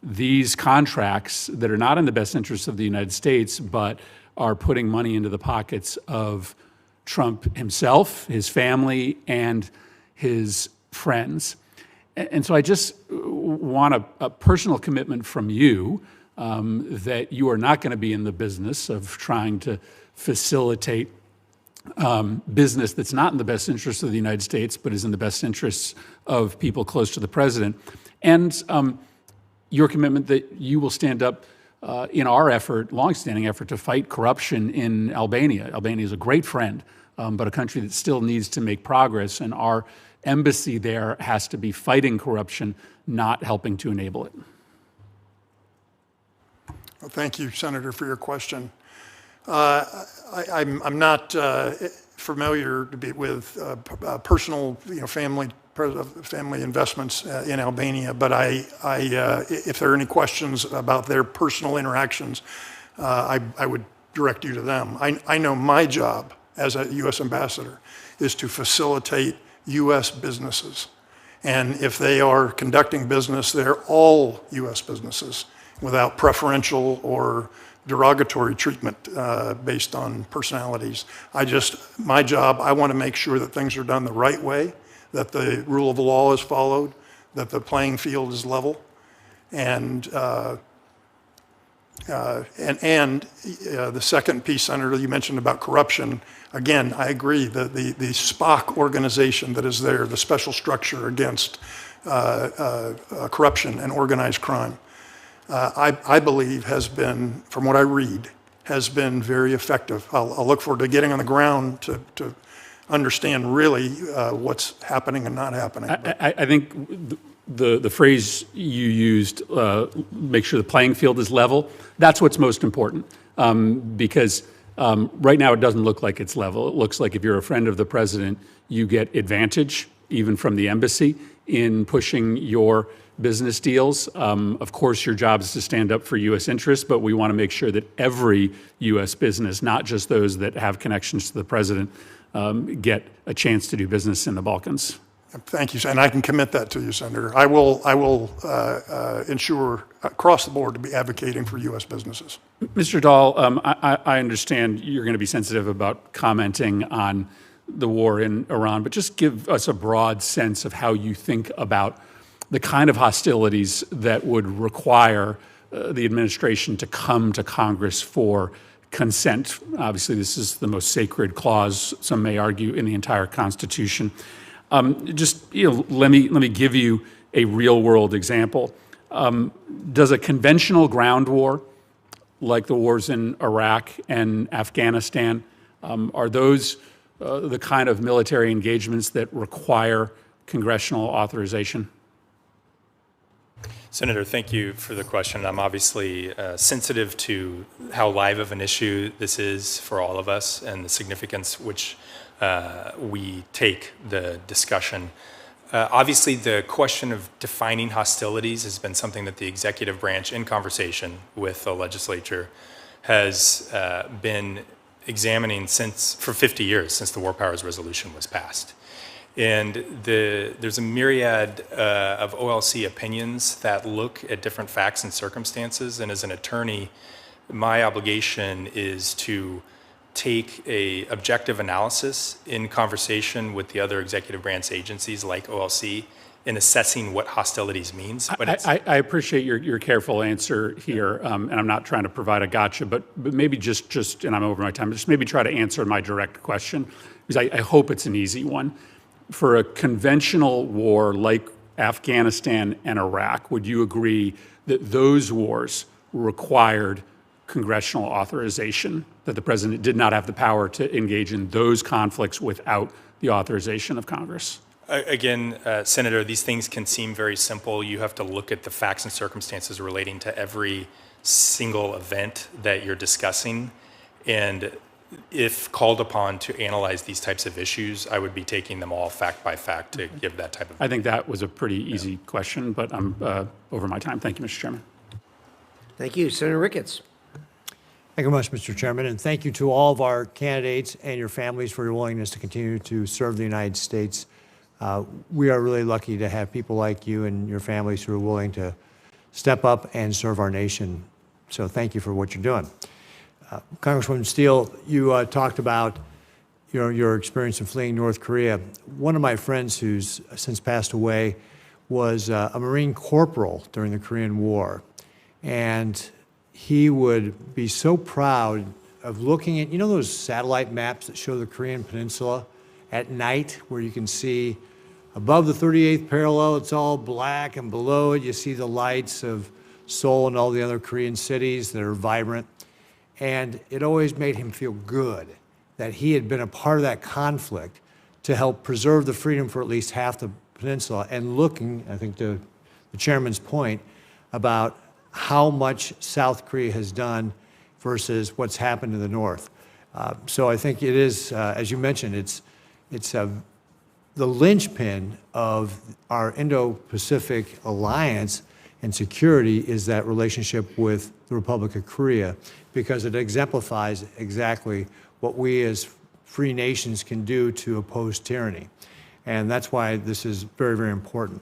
these contracts that are not in the best interest of the United States, but are putting money into the pockets of Trump himself, his family, and his friends. And so I just want a personal commitment from you that you are not going to be in the business of trying to facilitate business that's not in the best interest of the United States, but is in the best interests of people close to the president. And your commitment that you will stand up in our effort, longstanding effort, to fight corruption in Albania. Albania is a great friend, but a country that still needs to make progress, and our embassy there has to be fighting corruption, not helping to enable it. Well, thank you, Senator, for your question. I'm not familiar with personal, family investments in Albania, but if there are any questions about their personal interactions, I would direct you to them. I know my job as a U.S. ambassador is to facilitate U.S. businesses, and if they are conducting business, they're all U.S. businesses without preferential or derogatory treatment based on personalities. My job, I want to make sure that things are done the right way, that the rule of law is followed, that the playing field is level, and the second piece, Senator, you mentioned about corruption. Again, I agree that the SPOC organization that is there, the special structure against corruption and organized crime, I believe has been, from what I read, has been very effective. I'll look forward to getting on the ground to understand really what's happening and not happening. I think the phrase you used, make sure the playing field is level, that's what's most important. Because right now it doesn't look like it's level. It looks like if you're a friend of the president, you get advantage, even from the embassy, in pushing your business deals. Of course, your job is to stand up for U.S. interests, but we want to make sure that every U.S. business, not just those that have connections to the president, get a chance to do business in the Balkans. Thank you, and I can commit that to you, Senator. I will ensure across the board to be advocating for U.S. businesses. Mr. Dahl, I understand you're going to be sensitive about commenting on the war in Iran, but just give us a broad sense of how you think about the kind of hostilities that would require the administration to come to Congress for consent. Obviously, this is the most sacred clause, some may argue, in the entire Constitution. Let me give you a real-world example. Does a conventional ground war, like the wars in Iraq and Afghanistan, are those the kind of military engagements that require congressional authorization? Senator, thank you for the question. I'm obviously sensitive to how live of an issue this is for all of us and the significance which we take the discussion. Obviously, the question of defining hostilities has been something that the executive branch, in conversation with the legislature, has been examining for 50 years, since the War Powers Resolution was passed. And there's a myriad of OLC opinions that look at different facts and circumstances. And as an attorney, my obligation is to take a objective analysis in conversation with the other executive branch agencies like OLC in assessing what hostilities means. But I appreciate your careful answer here, and I'm not trying to provide a gotcha, but maybe just, and I'm over my time, just maybe try to answer my direct question, because I hope it's an easy one. For a conventional war like Afghanistan and Iraq, would you agree that those wars required congressional authorization, that the president did not have the power to engage in those conflicts without the authorization of Congress? Again, Senator, these things can seem very simple. You have to look at the facts and circumstances relating to every single event that you're discussing. And if called upon to analyze these types of issues, I would be taking them all fact by fact to give that type of. I think that was a pretty easy question, but I'm over my time. Thank you, Mr. Chairman. Thank you. Senator Ricketts. Thank you much, Mr. Chairman, and thank you to all of our candidates and your families for your willingness to continue to serve the United States. We are really lucky to have people like you and your families who are willing to step up and serve our nation. So thank you for what you're doing. Congresswoman Steele, you talked about your experience in fleeing North Korea. One of my friends who's since passed away was a Marine corporal during the Korean War. And he would be so proud of looking at, those satellite maps that show the Korean Peninsula at night, where you can see above the 38th parallel, it's all black, and below it you see the lights of Seoul and all the other Korean cities that are vibrant. And it always made him feel good that he had been a part of that conflict to help preserve the freedom for at least half the peninsula, and looking, I think, to the chairman's point about how much South Korea has done versus what's happened in the north. So I think it is, as you mentioned, it's the linchpin of our Indo-Pacific alliance and security is that relationship with the Republic of Korea, because it exemplifies exactly what we as free nations can do to oppose tyranny. And that's why this is very, very important.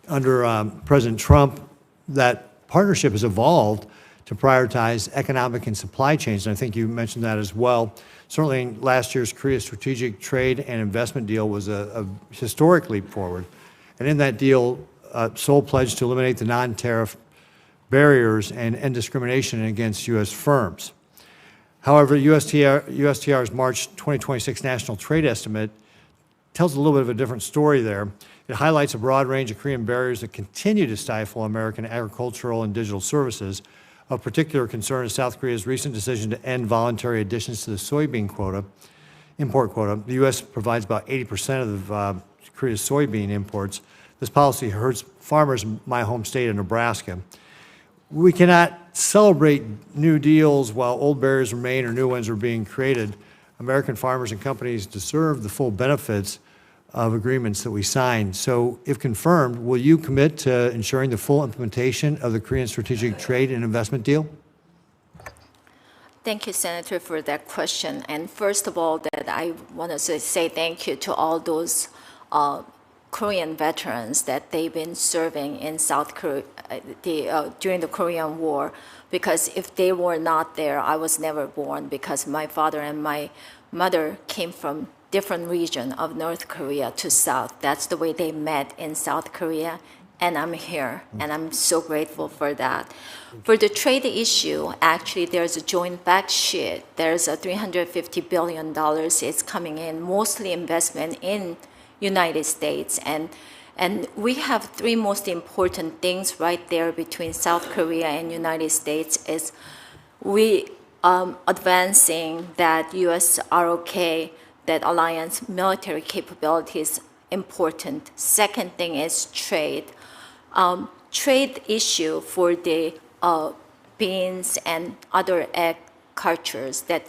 Under President Trump, that partnership has evolved to prioritize economic and supply chains, and I think you mentioned that as well. Certainly last year's Korea Strategic Trade and Investment Deal was a historic leap forward. And in that deal, Seoul pledged to eliminate the non-tariff barriers and end discrimination against U.S. firms. However, USTR's March 2026 National Trade Estimate tells a little bit of a different story there. It highlights a broad range of Korean barriers that continue to stifle American agricultural and digital services. Of particular concern is South Korea's recent decision to end voluntary additions to the soybean quota, import quota. The U.S. provides about 80% of Korea's soybean imports. This policy hurts farmers in my home state of Nebraska. We cannot celebrate new deals while old barriers remain or new ones are being created. American farmers and companies deserve the full benefits of agreements that we sign. So if confirmed, will you commit to ensuring the full implementation of the Korean Strategic Trade and Investment Deal? Thank you, Senator, for that question. And first of all, that I want to say thank you to all those Korean veterans that they've been serving in South Korea during the Korean War, because if they were not there, I was never born, because my father and my mother came from different region of North Korea to South. That's the way they met in South Korea, and I'm here, and I'm so grateful for that. For the trade issue, actually, there's a joint fact sheet. There's a $350 billion is coming in, mostly investment in United States, and we have three most important things right there between South Korea and United States is we advancing that U.S. ROK, that alliance military capabilities important. Second thing is trade. Trade issue for the beans and other egg cultures that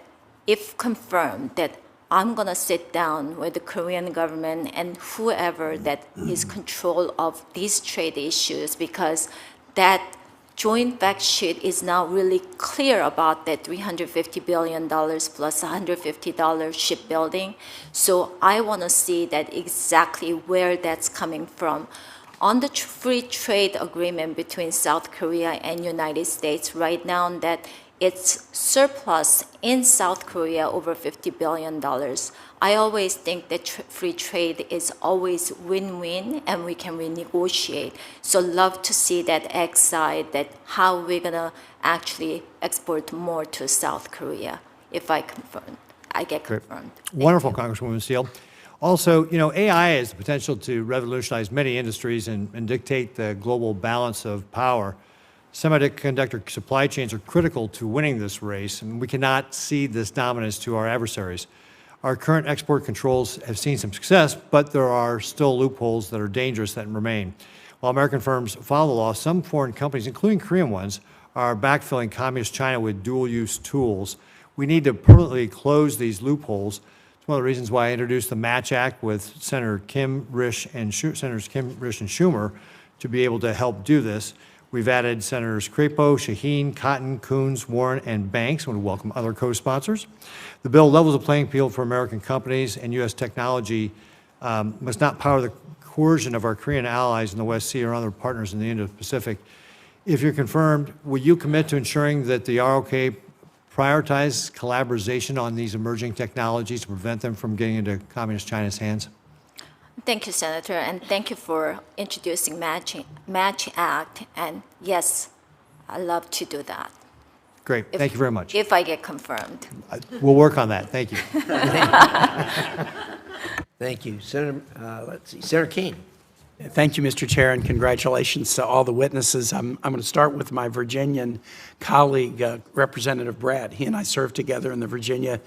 if confirmed that I'm going to sit down with the Korean government and whoever that is control of these trade issues, because that joint fact sheet is now really clear about that $350 billion plus $150 shipbuilding. So I want to see that exactly where that's coming from. On the free trade agreement between South Korea and United States right now, that it's surplus in South Korea over $50 billion. I always think that free trade is always win-win and we can renegotiate. So love to see that egg side, that how we're gonna actually export more to South Korea if I get confirmed. Wonderful, Congresswoman Steele. Also, AI has the potential to revolutionize many industries and dictate the global balance of power. Semiconductor supply chains are critical to winning this race, and we cannot cede this dominance to our adversaries. Our current export controls have seen some success, but there are still loopholes that are dangerous that remain. While American firms follow the law, some foreign companies, including Korean ones, are backfilling communist China with dual-use tools. We need to permanently close these loopholes. It's one of the reasons why I introduced the Match Act with Senators Kim, Risch, and Schumer to be able to help do this. We've added Senators Crapo, Shaheen, Cotton, Coons, Warren, and Banks. I want to welcome other co-sponsors. The bill levels the playing field for American companies, and U.S. technology must not power the coercion of our Korean allies in the West Sea or other partners in the Indo-Pacific. If you're confirmed, will you commit to ensuring that the ROK prioritize collaboration on these emerging technologies to prevent them from getting into Communist China's hands? Thank you, Senator, and thank you for introducing Match Act. And yes, I love to do that. Great. Thank you very much. If I get confirmed. We'll work on that. Thank you. Thank you. Senator, let's see, Senator Kane. Thank you, Mr. Chair, and congratulations to all the witnesses. I'm going to start with my Virginian colleague, Representative Brad. He and I served together in the Virginia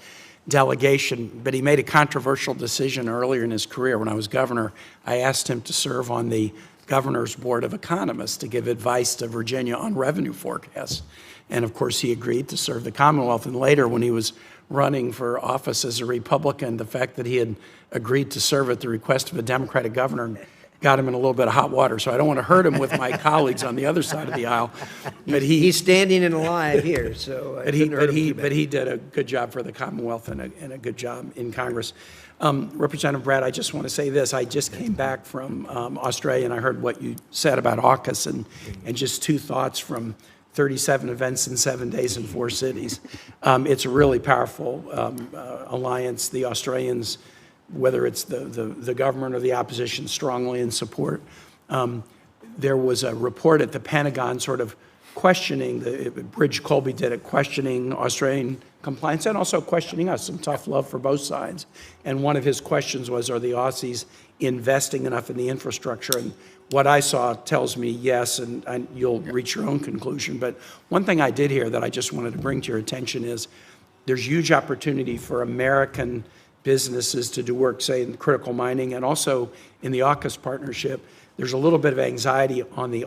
delegation, but he made a controversial decision earlier in his career. When I was governor, I asked him to serve on the Governor's Board of Economists to give advice to Virginia on revenue forecasts. And of course, he agreed to serve the Commonwealth. And later, when he was running for office as a Republican, the fact that he had agreed to serve at the request of a Democratic governor got him in a little bit of hot water. So I don't want to hurt him with my colleagues on the other side of the aisle. But he's standing in a line here, so but he did a good job for the Commonwealth and a good job in Congress. Representative Brad, I just want to say this. I just came back from Australia, and I heard what you said about AUKUS, and just two thoughts from 37 events in 7 days in 4 cities. It's a really powerful alliance. The Australians, whether it's the government or the opposition, strongly in support. There was a report at the Pentagon sort of questioning, Bridge Colby did it, questioning Australian compliance and also questioning us, some tough love for both sides. And one of his questions was, are the Aussies investing enough in the infrastructure? And what I saw tells me yes, and you'll reach your own conclusion. But one thing I did hear that I just wanted to bring to your attention is there's huge opportunity for American businesses to do work, say, in critical mining, and also in the AUKUS partnership. There's a little bit of anxiety on the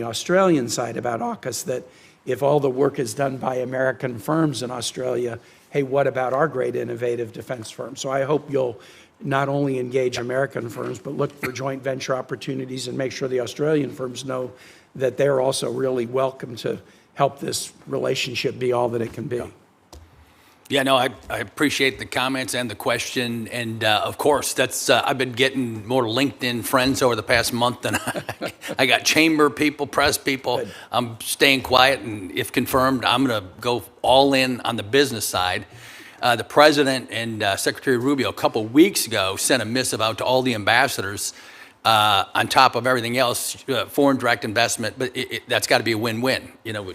Australian side about AUKUS that if all the work is done by American firms in Australia, hey, what about our great innovative defense firms? So I hope you'll not only engage American firms, but look for joint venture opportunities and make sure the Australian firms know that they're also really welcome to help this relationship be all that it can be. Yeah, no, I appreciate the comments and the question. And of course, that's I've been getting more LinkedIn friends over the past month than I got chamber people, press people. Good. I'm staying quiet, and if confirmed, I'm going to go all in on the business side. The President and Secretary Rubio a couple weeks ago sent a missive out to all the ambassadors on top of everything else, foreign direct investment, but that's got to be a win-win. You know,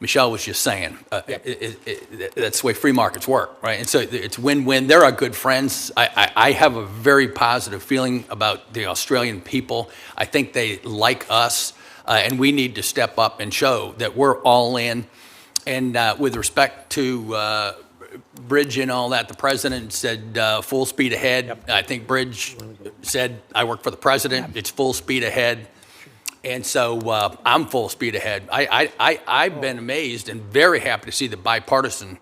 Michelle was just saying, that's the way free markets work, right? And so it's win-win. They're our good friends. I have a very positive feeling about the Australian people. I think they like us, and we need to step up and show that we're all in. And with respect to Bridge and all that, the President said full speed ahead. Yep. I think Bridge said, I work for the President. Yep. It's full speed ahead. And so I'm full speed ahead. I've been amazed and very happy to see the bipartisan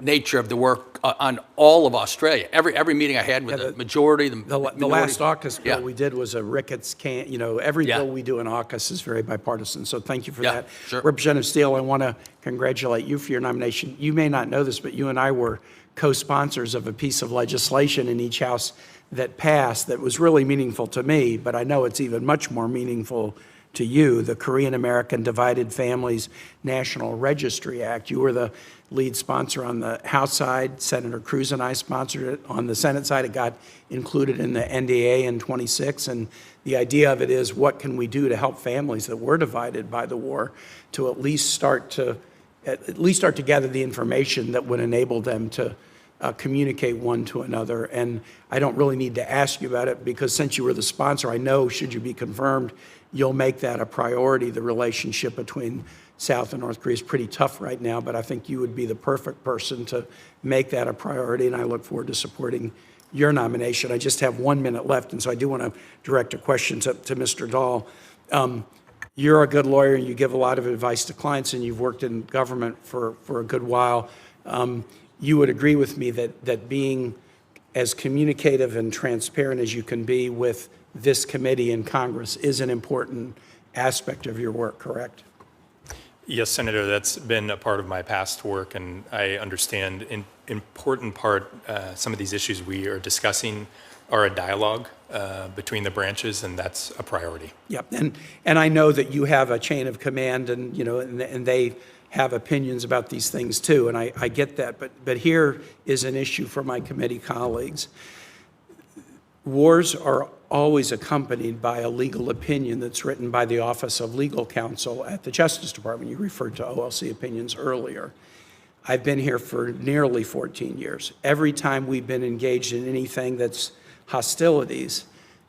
nature of the work on all of Australia. Every meeting I had with the majority, the last AUKUS bill we did was a Ricketts can. You know, every bill we do in AUKUS is very bipartisan. So thank you for that. Sure. Representative Steele, I want to congratulate you for your nomination. You may not know this, but you and I were co-sponsors of a piece of legislation in each house that passed that was really meaningful to me, but I know it's even much more meaningful to you, the Korean American Divided Families National Registry Act. You were the lead sponsor on the House side. Senator Cruz and I sponsored it. On the Senate side, it got included in the NDA in 26. And the idea of it is, what can we do to help families that were divided by the war to at least start to gather the information that would enable them to communicate one to another. And I don't really need to ask you about it, because since you were the sponsor, I know, should you be confirmed, you'll make that a priority. The relationship between South and North Korea is pretty tough right now, but I think you would be the perfect person to make that a priority, and I look forward to supporting your nomination. I just have 1 minute left, and so I do want to direct a question to Mr. Dahl. You're a good lawyer, and you give a lot of advice to clients, and you've worked in government for a good while. You would agree with me that being as communicative and transparent as you can be with this committee in Congress is an important aspect of your work, correct? Yes, Senator, that's been a part of my past work, and I understand in important part some of these issues we are discussing are a dialogue between the branches, and that's a priority. Yep, and I know that you have a chain of command, and and they have opinions about these things too, and I get that. But here is an issue for my committee colleagues. Wars are always accompanied by a legal opinion that's written by the Office of Legal Counsel at the Justice Department. You referred to OLC opinions earlier. I've been here for nearly 14 years. Every time we've been engaged in anything that's hostilities,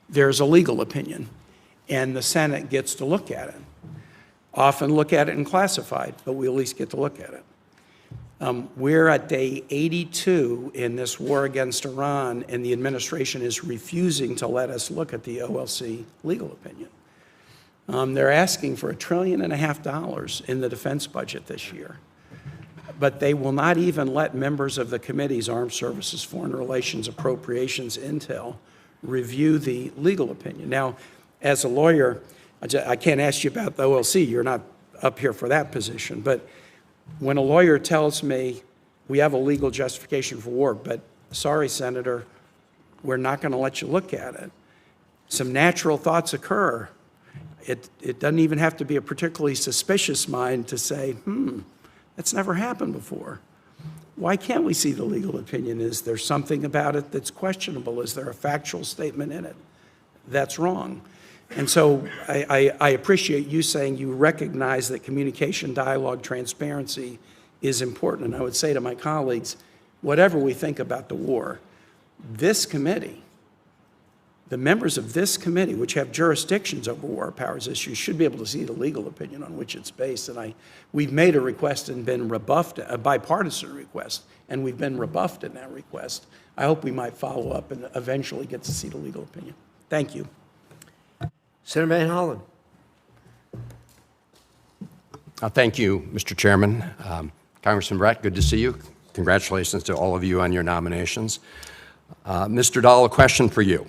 there's a legal opinion, and the Senate gets to look at it. Often look at it in classified, but we at least get to look at it. We're at day 82 in this war against Iran, and the administration is refusing to let us look at the OLC legal opinion. They're asking for $1.5 trillion in the defense budget this year, but they will not even let members of the committees, Armed Services, Foreign Relations, Appropriations, Intel, review the legal opinion. Now, as a lawyer, I can't ask you about the OLC. You're not up here for that position. But when a lawyer tells me we have a legal justification for war, but sorry, Senator, we're not going to let you look at it, some natural thoughts occur. It doesn't even have to be a particularly suspicious mind to say, that's never happened before. Why can't we see the legal opinion? Is there something about it that's questionable? Is there a factual statement in it that's wrong? And so I appreciate you saying you recognize that communication, dialogue, transparency is important. And I would say to my colleagues, whatever we think about the war, this committee, the members of this committee, which have jurisdictions over war powers issues, should be able to see the legal opinion on which it's based. And we've made a request and been rebuffed, a bipartisan request, and we've been rebuffed in that request. I hope we might follow up and eventually get to see the legal opinion. Thank you. Senator Van Hollen. Thank you, Mr. Chairman. Congressman Brett, good to see you. Congratulations to all of you on your nominations. Mr. Dahl, a question for you.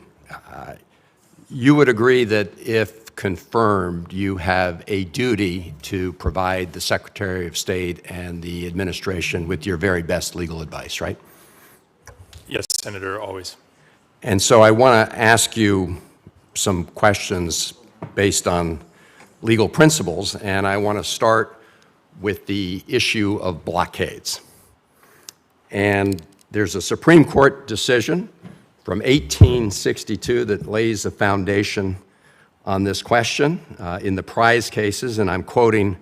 You would agree that if confirmed, you have a duty to provide the Secretary of State and the administration with your very best legal advice, right? Yes, Senator, always. And so I want to ask you some questions based on legal principles, and I want to start with the issue of blockades. And there's a Supreme Court decision from 1862 that lays a foundation on this question in the prize cases, and I'm quoting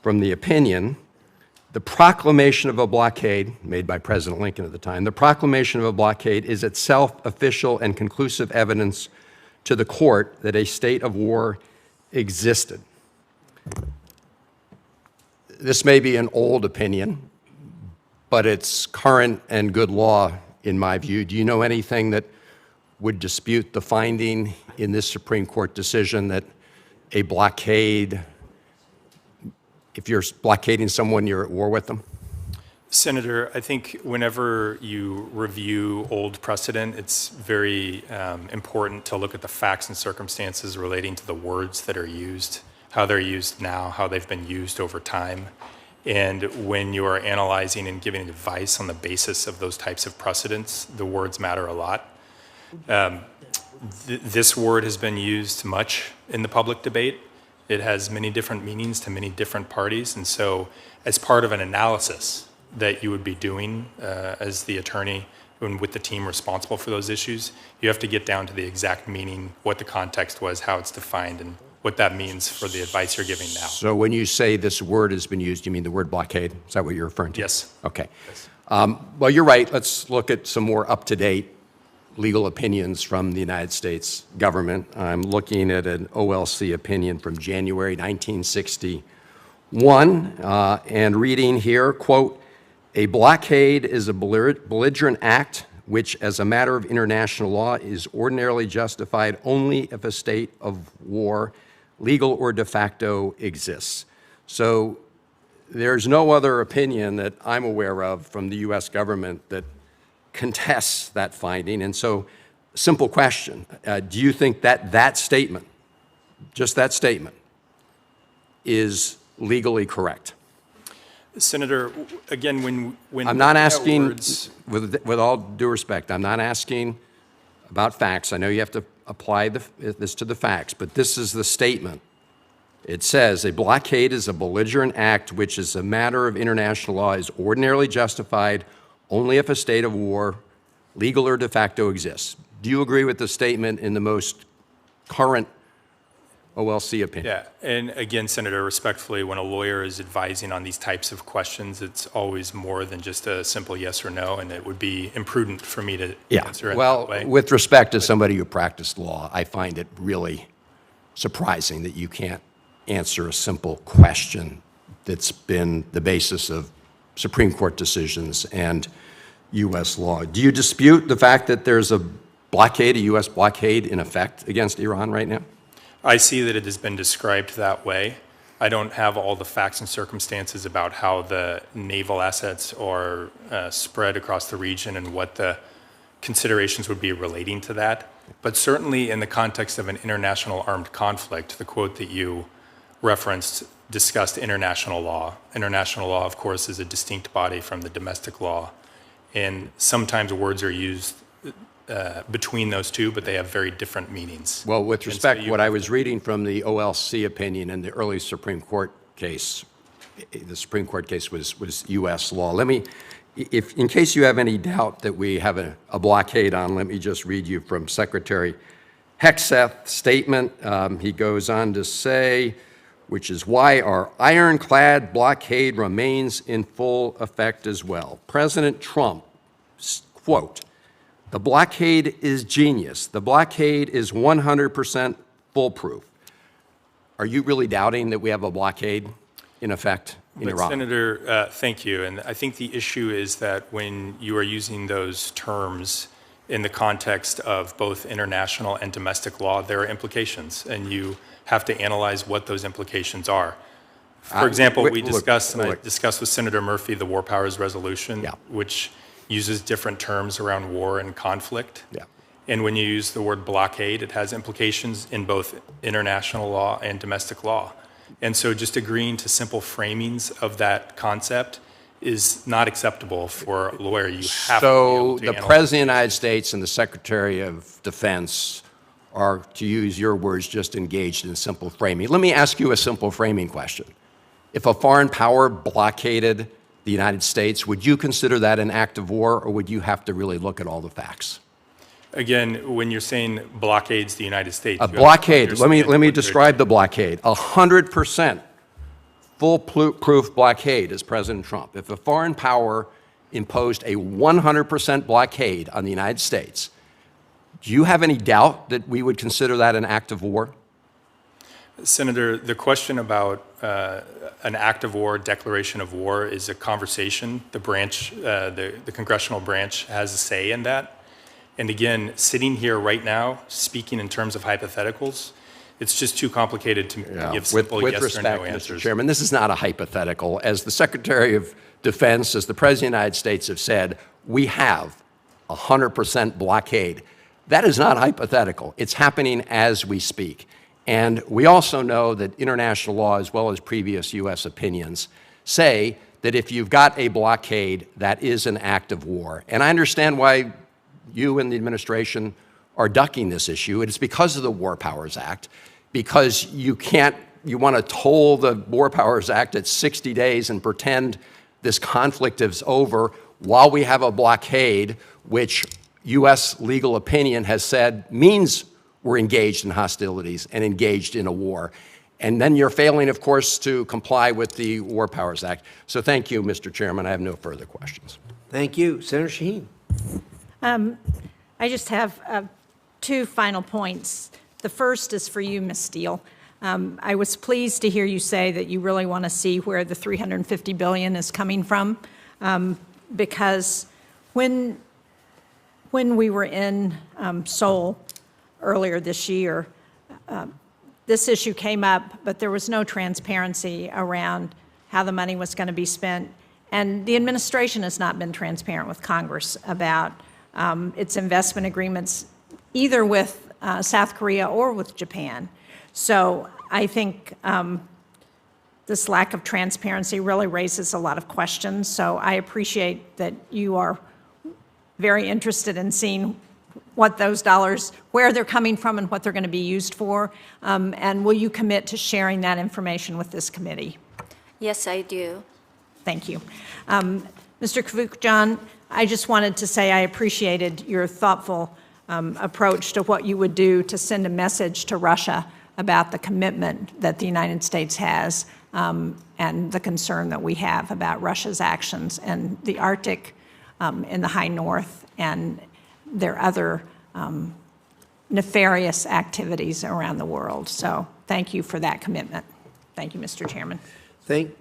from the opinion: the proclamation of a blockade, made by President Lincoln at the time, the proclamation of a blockade is itself official and conclusive evidence to the court that a state of war existed. This may be an old opinion, but it's current and good law in my view. Do you know anything that would dispute the finding in this Supreme Court decision that a blockade, if you're blockading someone, you're at war with them? Senator, I think whenever you review old precedent, it's very important to look at the facts and circumstances relating to the words that are used, how they're used now, how they've been used over time. And when you are analyzing and giving advice on the basis of those types of precedents, the words matter a lot. This word has been used much in the public debate. It has many different meanings to many different parties. And so as part of an analysis that you would be doing as the attorney and with the team responsible for those issues, you have to get down to the exact meaning, what the context was, how it's defined, and what that means for the advice you're giving now. So when you say this word has been used, you mean the word blockade? Is that what you're referring to? Yes. Okay. Well, you're right. Let's look at some more up-to-date legal opinions from the United States government. I'm looking at an OLC opinion from January 1961 and reading here, quote, "A blockade is a belligerent act which, as a matter of international law, is ordinarily justified only if a state of war, legal or de facto, exists." So there's no other opinion that I'm aware of from the U.S. government that contests that finding. And so, simple question, do you think that that statement, just that statement, is legally correct? Senator, again, when I'm not asking, with all due respect, I'm not asking about facts. I know you have to apply this to the facts, but this is the statement. It says, a blockade is a belligerent act which, as a matter of international law, is ordinarily justified only if a state of war, legal or de facto, exists. Do you agree with the statement in the most current OLC opinion? Yeah, and again, Senator, respectfully, when a lawyer is advising on these types of questions, it's always more than just a simple yes or no, and it would be imprudent for me to answer it that way. With respect to somebody who practiced law, I find it really surprising that you can't answer a simple question that's been the basis of Supreme Court decisions and U.S. law. Do you dispute the fact that there's a blockade, a U.S. blockade in effect against Iran right now? I see that it has been described that way. I don't have all the facts and circumstances about how the naval assets are spread across the region and what the considerations would be relating to that. But certainly in the context of an international armed conflict, the quote that you referenced discussed international law. International law, of course, is a distinct body from the domestic law. And sometimes words are used between those two, but they have very different meanings. Well, with respect, what I was reading from the OLC opinion in the early Supreme Court case, the Supreme Court case was U.S. law. Let me, in case you have any doubt that we have a blockade on, let me just read you from Secretary Hegseth's statement. He goes on to say, which is why our ironclad blockade remains in full effect as well. President Trump, quote, the blockade is genius. The blockade is 100% foolproof. Are you really doubting that we have a blockade in effect in Iran? Senator, thank you. And I think the issue is that when you are using those terms in the context of both international and domestic law, there are implications, and you have to analyze what those implications are. For example, I discussed with Senator Murphy the War Powers Resolution, which uses different terms around war and conflict. And when you use the word blockade, it has implications in both international law and domestic law. And so just agreeing to simple framings of that concept is not acceptable for a lawyer. You have to be able to the President of the United States and the Secretary of Defense are, to use your words, just engaged in simple framing. Let me ask you a simple framing question. If a foreign power blockaded the United States, would you consider that an act of war, or would you have to really look at all the facts? Again, when you're saying blockades the United States, a blockade, let me describe the blockade. 100% foolproof blockade is President Trump. If a foreign power imposed a 100% blockade on the United States, do you have any doubt that we would consider that an act of war? Senator, the question about an act of war, declaration of war, is a conversation. The branch, the congressional branch has a say in that. And again, sitting here right now, speaking in terms of hypotheticals, it's just too complicated to give simple yes or no answers. Mr. Chairman, this is not a hypothetical. As the Secretary of Defense, as the President of the United States have said, we have 100% blockade. That is not hypothetical. It's happening as we speak. And we also know that international law, as well as previous U.S. opinions, say that if you've got a blockade, that is an act of war. And I understand why you and the administration are ducking this issue. It is because of the War Powers Act, because you want to toll the War Powers Act at 60 days and pretend this conflict is over while we have a blockade, which U.S. legal opinion has said means we're engaged in hostilities and engaged in a war. And then you're failing, of course, to comply with the War Powers Act. So thank you, Mr. Chairman. I have no further questions. Thank you. Senator Shaheen. I just have two final points. The first is for you, Ms. Steele. I was pleased to hear you say that you really want to see where the $350 billion is coming from, because when we were in Seoul earlier this year, this issue came up, but there was no transparency around how the money was going to be spent. And the administration has not been transparent with Congress about its investment agreements, either with South Korea or with Japan. So I think this lack of transparency really raises a lot of questions. So I appreciate that you are very interested in seeing what those dollars, where they're coming from and what they're going to be used for? And will you commit to sharing that information with this committee? Yes, I do. Thank you. Mr. Kavukjan, I just wanted to say I appreciated your thoughtful approach to what you would do to send a message to Russia about the commitment that the United States has and the concern that we have about Russia's actions in the Arctic, in the high north, and their other nefarious activities around the world. So thank you for that commitment. Thank you, Mr. Chairman. Thank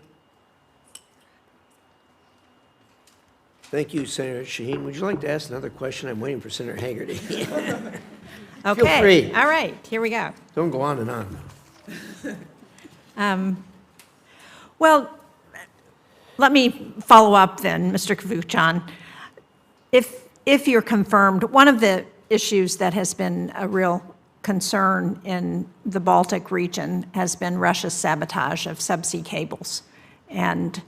you, Senator Shaheen. Would you like to ask another question? I'm waiting for Senator Hagerty. Okay. Feel free. All right. Here we go. Don't go on and on. Well, let me follow up then, Mr. Kavukjan. If you're confirmed, one of the issues that has been a real concern in the Baltic region has been Russia's sabotage of subsea cables. And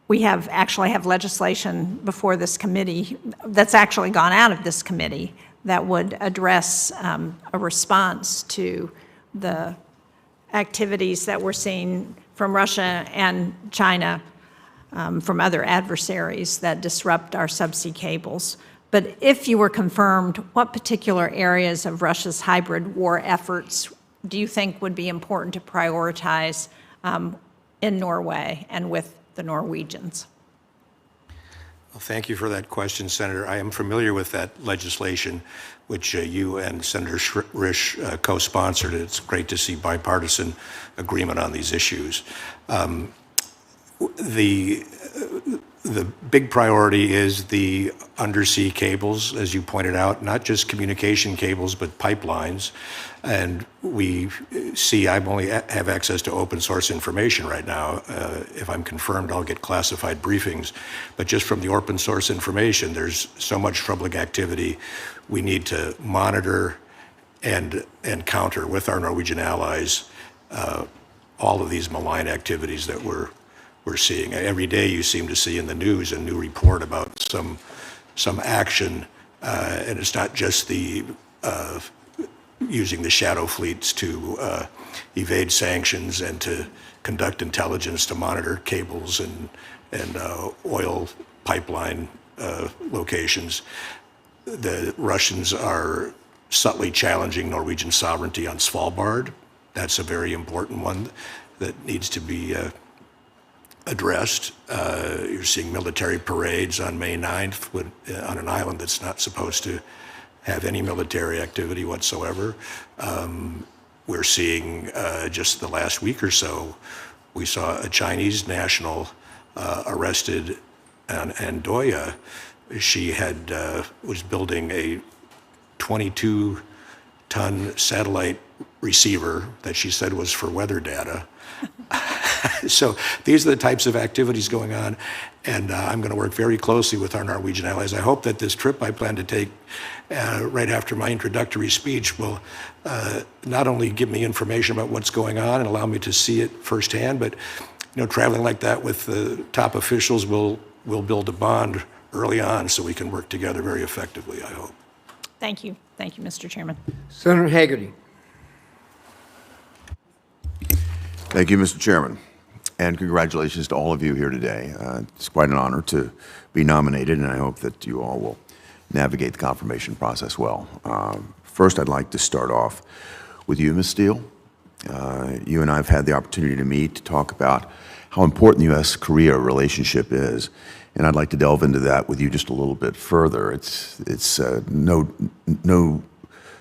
we actually have legislation before this committee that's actually gone out of this committee that would address a response to the activities that we're seeing from Russia and China, from other adversaries that disrupt our subsea cables. But if you were confirmed, what particular areas of Russia's hybrid war efforts do you think would be important to prioritize in Norway and with the Norwegians? Well, thank you for that question, Senator. I am familiar with that legislation, which you and Senator Risch co-sponsored. It's great to see bipartisan agreement on these issues. The big priority is the undersea cables, as you pointed out, not just communication cables, but pipelines. And we see, I only have access to open source information right now. If I'm confirmed, I'll get classified briefings. But just from the open source information, there's so much troubling activity. We need to monitor and counter with our Norwegian allies all of these malign activities that we're seeing. Every day you seem to see in the news a new report about some action, and it's not just the using the shadow fleets to evade sanctions and to conduct intelligence to monitor cables and oil pipeline locations. The Russians are subtly challenging Norwegian sovereignty on Svalbard. That's a very important one that needs to be addressed. You're seeing military parades on May 9th on an island that's not supposed to have any military activity whatsoever. We're seeing just the last week or so, we saw a Chinese national arrested on Andoya. She was building a 22-ton satellite receiver that she said was for weather data. So these are the types of activities going on, and I'm going to work very closely with our Norwegian allies. I hope that this trip I plan to take right after my introductory speech will not only give me information about what's going on and allow me to see it firsthand, but traveling like that with the top officials will build a bond early on so we can work together very effectively, I hope. Thank you. Thank you, Mr. Chairman. Senator Hagerty. Thank you, Mr. Chairman, and congratulations to all of you here today. It's quite an honor to be nominated, and I hope that you all will navigate the confirmation process well. First, I'd like to start off with you, Ms. Steele. You and I have had the opportunity to meet to talk about how important the U.S.-Korea relationship is, and I'd like to delve into that with you just a little bit further. It's no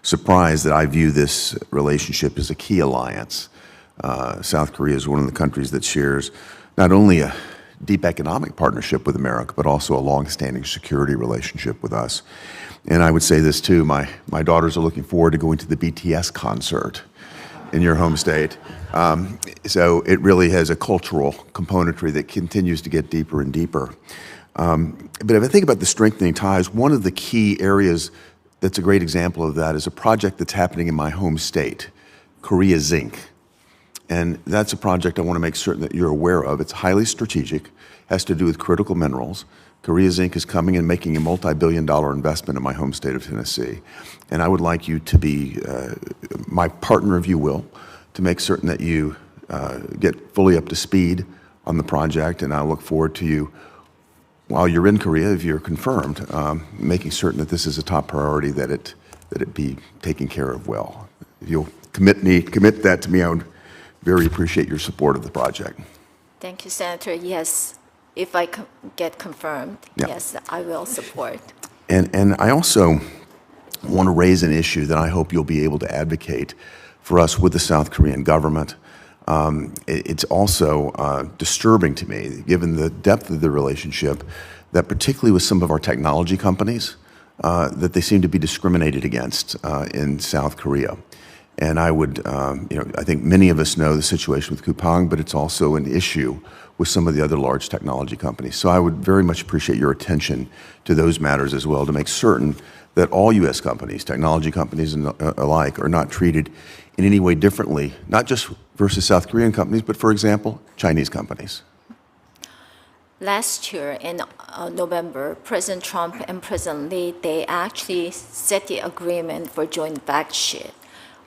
surprise that I view this relationship as a key alliance. South Korea is one of the countries that shares not only a deep economic partnership with America, but also a long-standing security relationship with us. And I would say this too, my daughters are looking forward to going to the BTS concert in your home state. So it really has a cultural componentry that continues to get deeper and deeper. But if I think about the strengthening ties, one of the key areas that's a great example of that is a project that's happening in my home state, Korea Zinc. And that's a project I want to make certain that you're aware of. It's highly strategic, has to do with critical minerals, Korea's Inc. is coming and making a multi-billion-dollar investment in my home state of Tennessee. And I would like you to be my partner, if you will, to make certain that you get fully up to speed on the project. And I look forward to you, while you're in Korea, if you're confirmed, making certain that this is a top priority, that it be taken care of well. If you'll commit that to me, I would very appreciate your support of the project. Thank you, Senator. Yes, if I get confirmed, yes, I will support. And I also want to raise an issue that I hope you'll be able to advocate for us with the South Korean government. It's also disturbing to me, given the depth of the relationship, that particularly with some of our technology companies, that they seem to be discriminated against in South Korea. And I would, I think many of us know the situation with Coupang, but it's also an issue with some of the other large technology companies. So I would very much appreciate your attention to those matters as well, to make certain that all U.S. companies, technology companies and alike, are not treated in any way differently, not just versus South Korean companies, but, for example, Chinese companies. Last year in November, President Trump and President Lee, they actually set the agreement for joint fact sheet.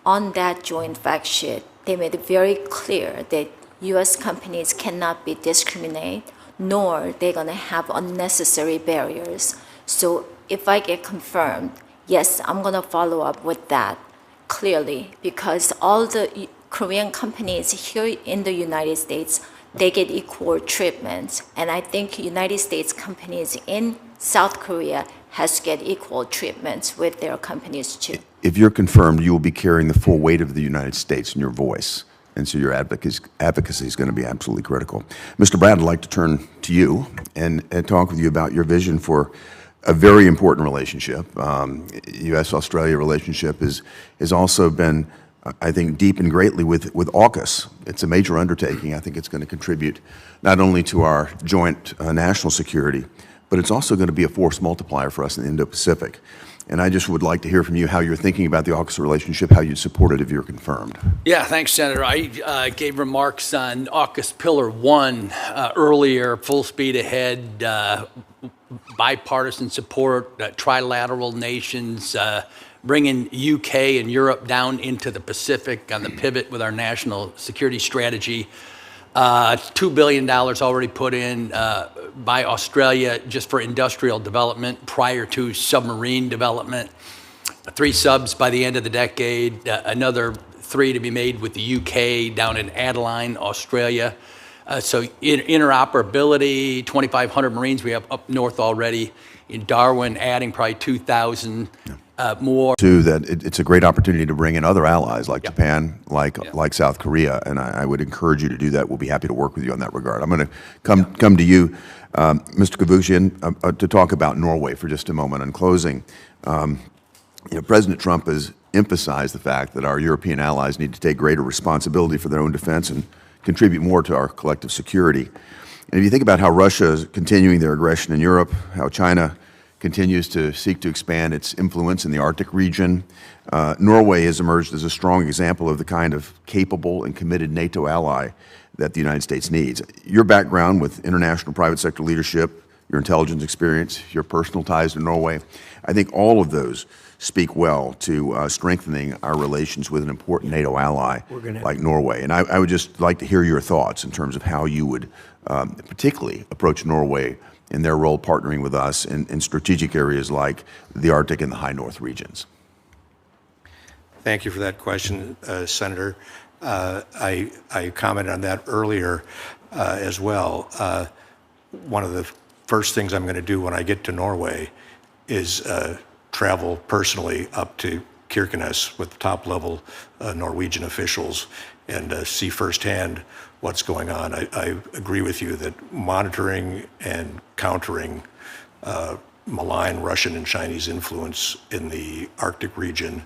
On that joint fact sheet, they made it very clear that U.S. companies cannot be discriminated, nor they're going to have unnecessary barriers. So if I get confirmed, yes, I'm going to follow up with that clearly, because all the Korean companies here in the United States, they get equal treatment. And I think United States companies in South Korea has to get equal treatment with their companies too. If you're confirmed, you will be carrying the full weight of the United States in your voice. And so your advocacy is going to be absolutely critical. Mr. Brad, I'd like to turn to you and talk with you about your vision for a very important relationship. U.S.-Australia relationship has also been, I think, deepened greatly with AUKUS. It's a major undertaking. I think it's going to contribute not only to our joint national security, but it's also going to be a force multiplier for us in the Indo-Pacific. And I just would like to hear from you how you're thinking about the AUKUS relationship, how you'd support it if you're confirmed. Yeah, thanks, Senator. I gave remarks on AUKUS Pillar 1 earlier, full speed ahead, bipartisan support, trilateral nations, bringing UK and Europe down into the Pacific on the pivot with our national security strategy. $2 billion already put in by Australia just for industrial development prior to submarine development. 3 subs by the end of the decade, another 3 to be made with the UK down in Adeline, Australia. So interoperability, 2,500 Marines we have up north already. In Darwin, adding probably 2,000 more. Too, that it's a great opportunity to bring in other allies like Japan, like South Korea, and I would encourage you to do that. We'll be happy to work with you on that regard. I'm going to come to you, Mr. Kavushian, to talk about Norway for just a moment. In closing, President Trump has emphasized the fact that our European allies need to take greater responsibility for their own defense and contribute more to our collective security. And if you think about how Russia is continuing their aggression in Europe, how China continues to seek to expand its influence in the Arctic region, Norway has emerged as a strong example of the kind of capable and committed NATO ally that the United States needs. Your background with international private sector leadership, your intelligence experience, your personal ties to Norway, I think all of those speak well to strengthening our relations with an important NATO ally like Norway. And I would just like to hear your thoughts in terms of how you would particularly approach Norway in their role partnering with us in strategic areas like the Arctic and the High North regions. Thank you for that question, Senator. I commented on that earlier as well. One of the first things I'm going to do when I get to Norway is travel personally up to Kirkenes with top-level Norwegian officials and see firsthand what's going on. I agree with you that monitoring and countering malign Russian and Chinese influence in the Arctic region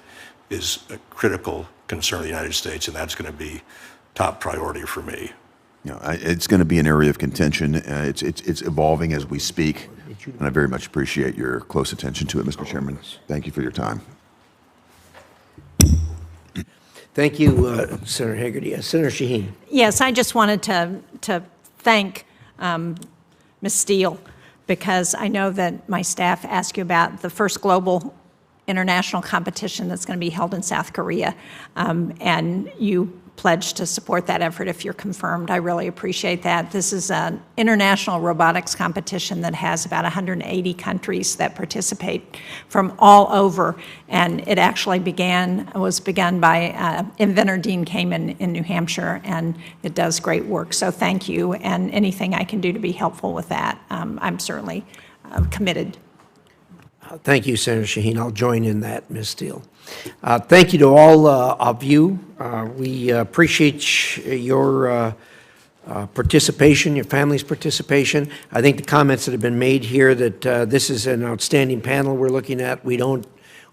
is a critical concern of the United States, and that's going to be top priority for me. It's going to be an area of contention. It's evolving as we speak, and I very much appreciate your close attention to it, Mr. Chairman. Thank you for your time. Thank you, Senator Hagerty. Senator Shaheen. Yes, I just wanted to thank Ms. Steele because I know that my staff asked you about the first global international competition that's going to be held in South Korea, and you pledged to support that effort if you're confirmed. I really appreciate that. This is an international robotics competition that has about 180 countries that participate from all over, and it actually was begun by inventor Dean Kamen in New Hampshire, and it does great work. So thank you, and anything I can do to be helpful with that, I'm certainly committed. Thank you, Senator Shaheen. I'll join in that, Ms. Steele. Thank you to all of you. We appreciate your participation, your family's participation. I think the comments that have been made here that this is an outstanding panel we're looking at. We don't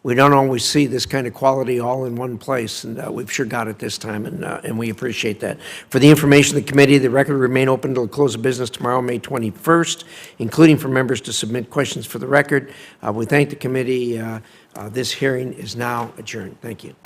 always see this kind of quality all in one place, and we've sure got it this time, and we appreciate that. For the information of the committee, the record will remain open until the close of business tomorrow, May 21st, including for members to submit questions for the record. We thank the committee. This hearing is now adjourned. Thank you.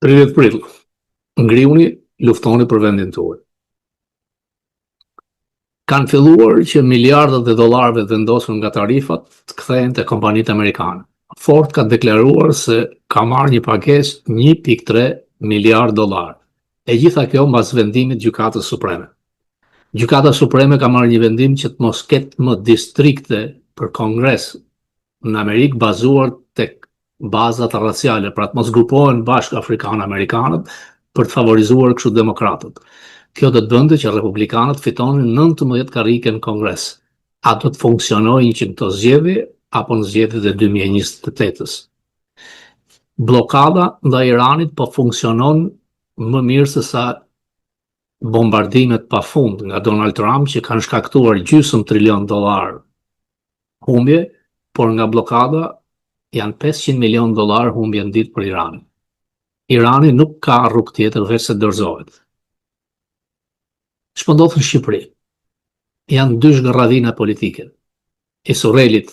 30 prill, ngriuni, luftoni për vendin tuaj. Kanë filluar që miliardët e dollarëve të vendosur nga tarifat të kthehen te kompanitë amerikane. Ford ka deklaruar se ka marrë një pagesë 1.3 miliard dollar. E gjitha kjo mbas vendimit Gjykatës Supreme. Gjykata Supreme ka marrë një vendim që të mos ketë më distrikte për Kongres në Amerikë bazuar tek bazat raciale, pra të mos grupohen bashkë afrikan-amerikanët për të favorizuar kështu demokratët. Kjo do të bënte që republikanët fitonin 19 karrike në Kongres. A do të funksionojë që këto zgjedhje apo në zgjedhjet e 2028-s? Blokada ndaj Iranit po funksionon më mirë se sa bombardimet pafund nga Donald Trump që kanë shkaktuar gjysmë trilion dollar humbje, por nga blokada janë 500 milion dollar humbje në ditë për Iranin. Irani nuk ka rrugë tjetër veç se dorëzohet. Ç'po ndodh në Shqipëri? Janë dy zhgërradhina politike. E Surrelit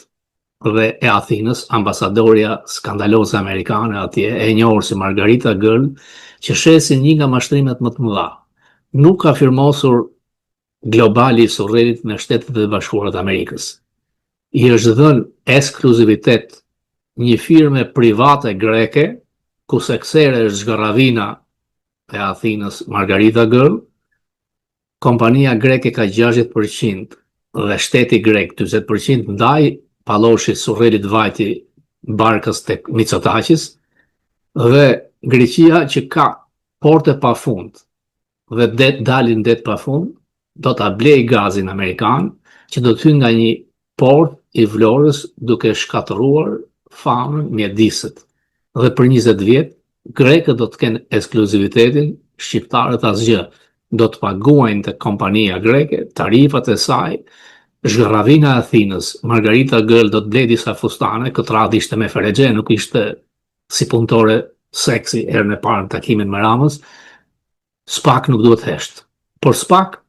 dhe e Athinës, ambasadorja skandaloze amerikane atje, e njohur si Margarita Girl, që shesin një nga mashtrimet më të mëdha. Nuk ka firmosur globali i Surrelit me Shtetet e Bashkuara të Amerikës. I është dhënë ekskluzivitet një firme private greke, ku seksere është zhgërradhina e Athinës Margarita Girl, kompania greke ka 60% dhe shteti grek 40%, ndaj palloshi Surrelit vajti barkës tek Mitsotakis, dhe Greqia që ka porte pafund dhe dalin det pafund, do ta blej gazin amerikan që do të hyjë nga një port i Vlorës duke shkatëruar famën mjediset. Dhe për 20 vjet grekët do të kenë ekskluzivitetin, shqiptarët asgjë. Do të paguajnë te kompania greke tarifat e saj. Zhgërradhina e Athinës, Margarita Girl do të blej disa fustane, këtë radhë ishte me Ferexhe, nuk ishte si punëtore seksi herën e parë në takimin me Ramës. SPAK nuk duhet hesht. Por SPAK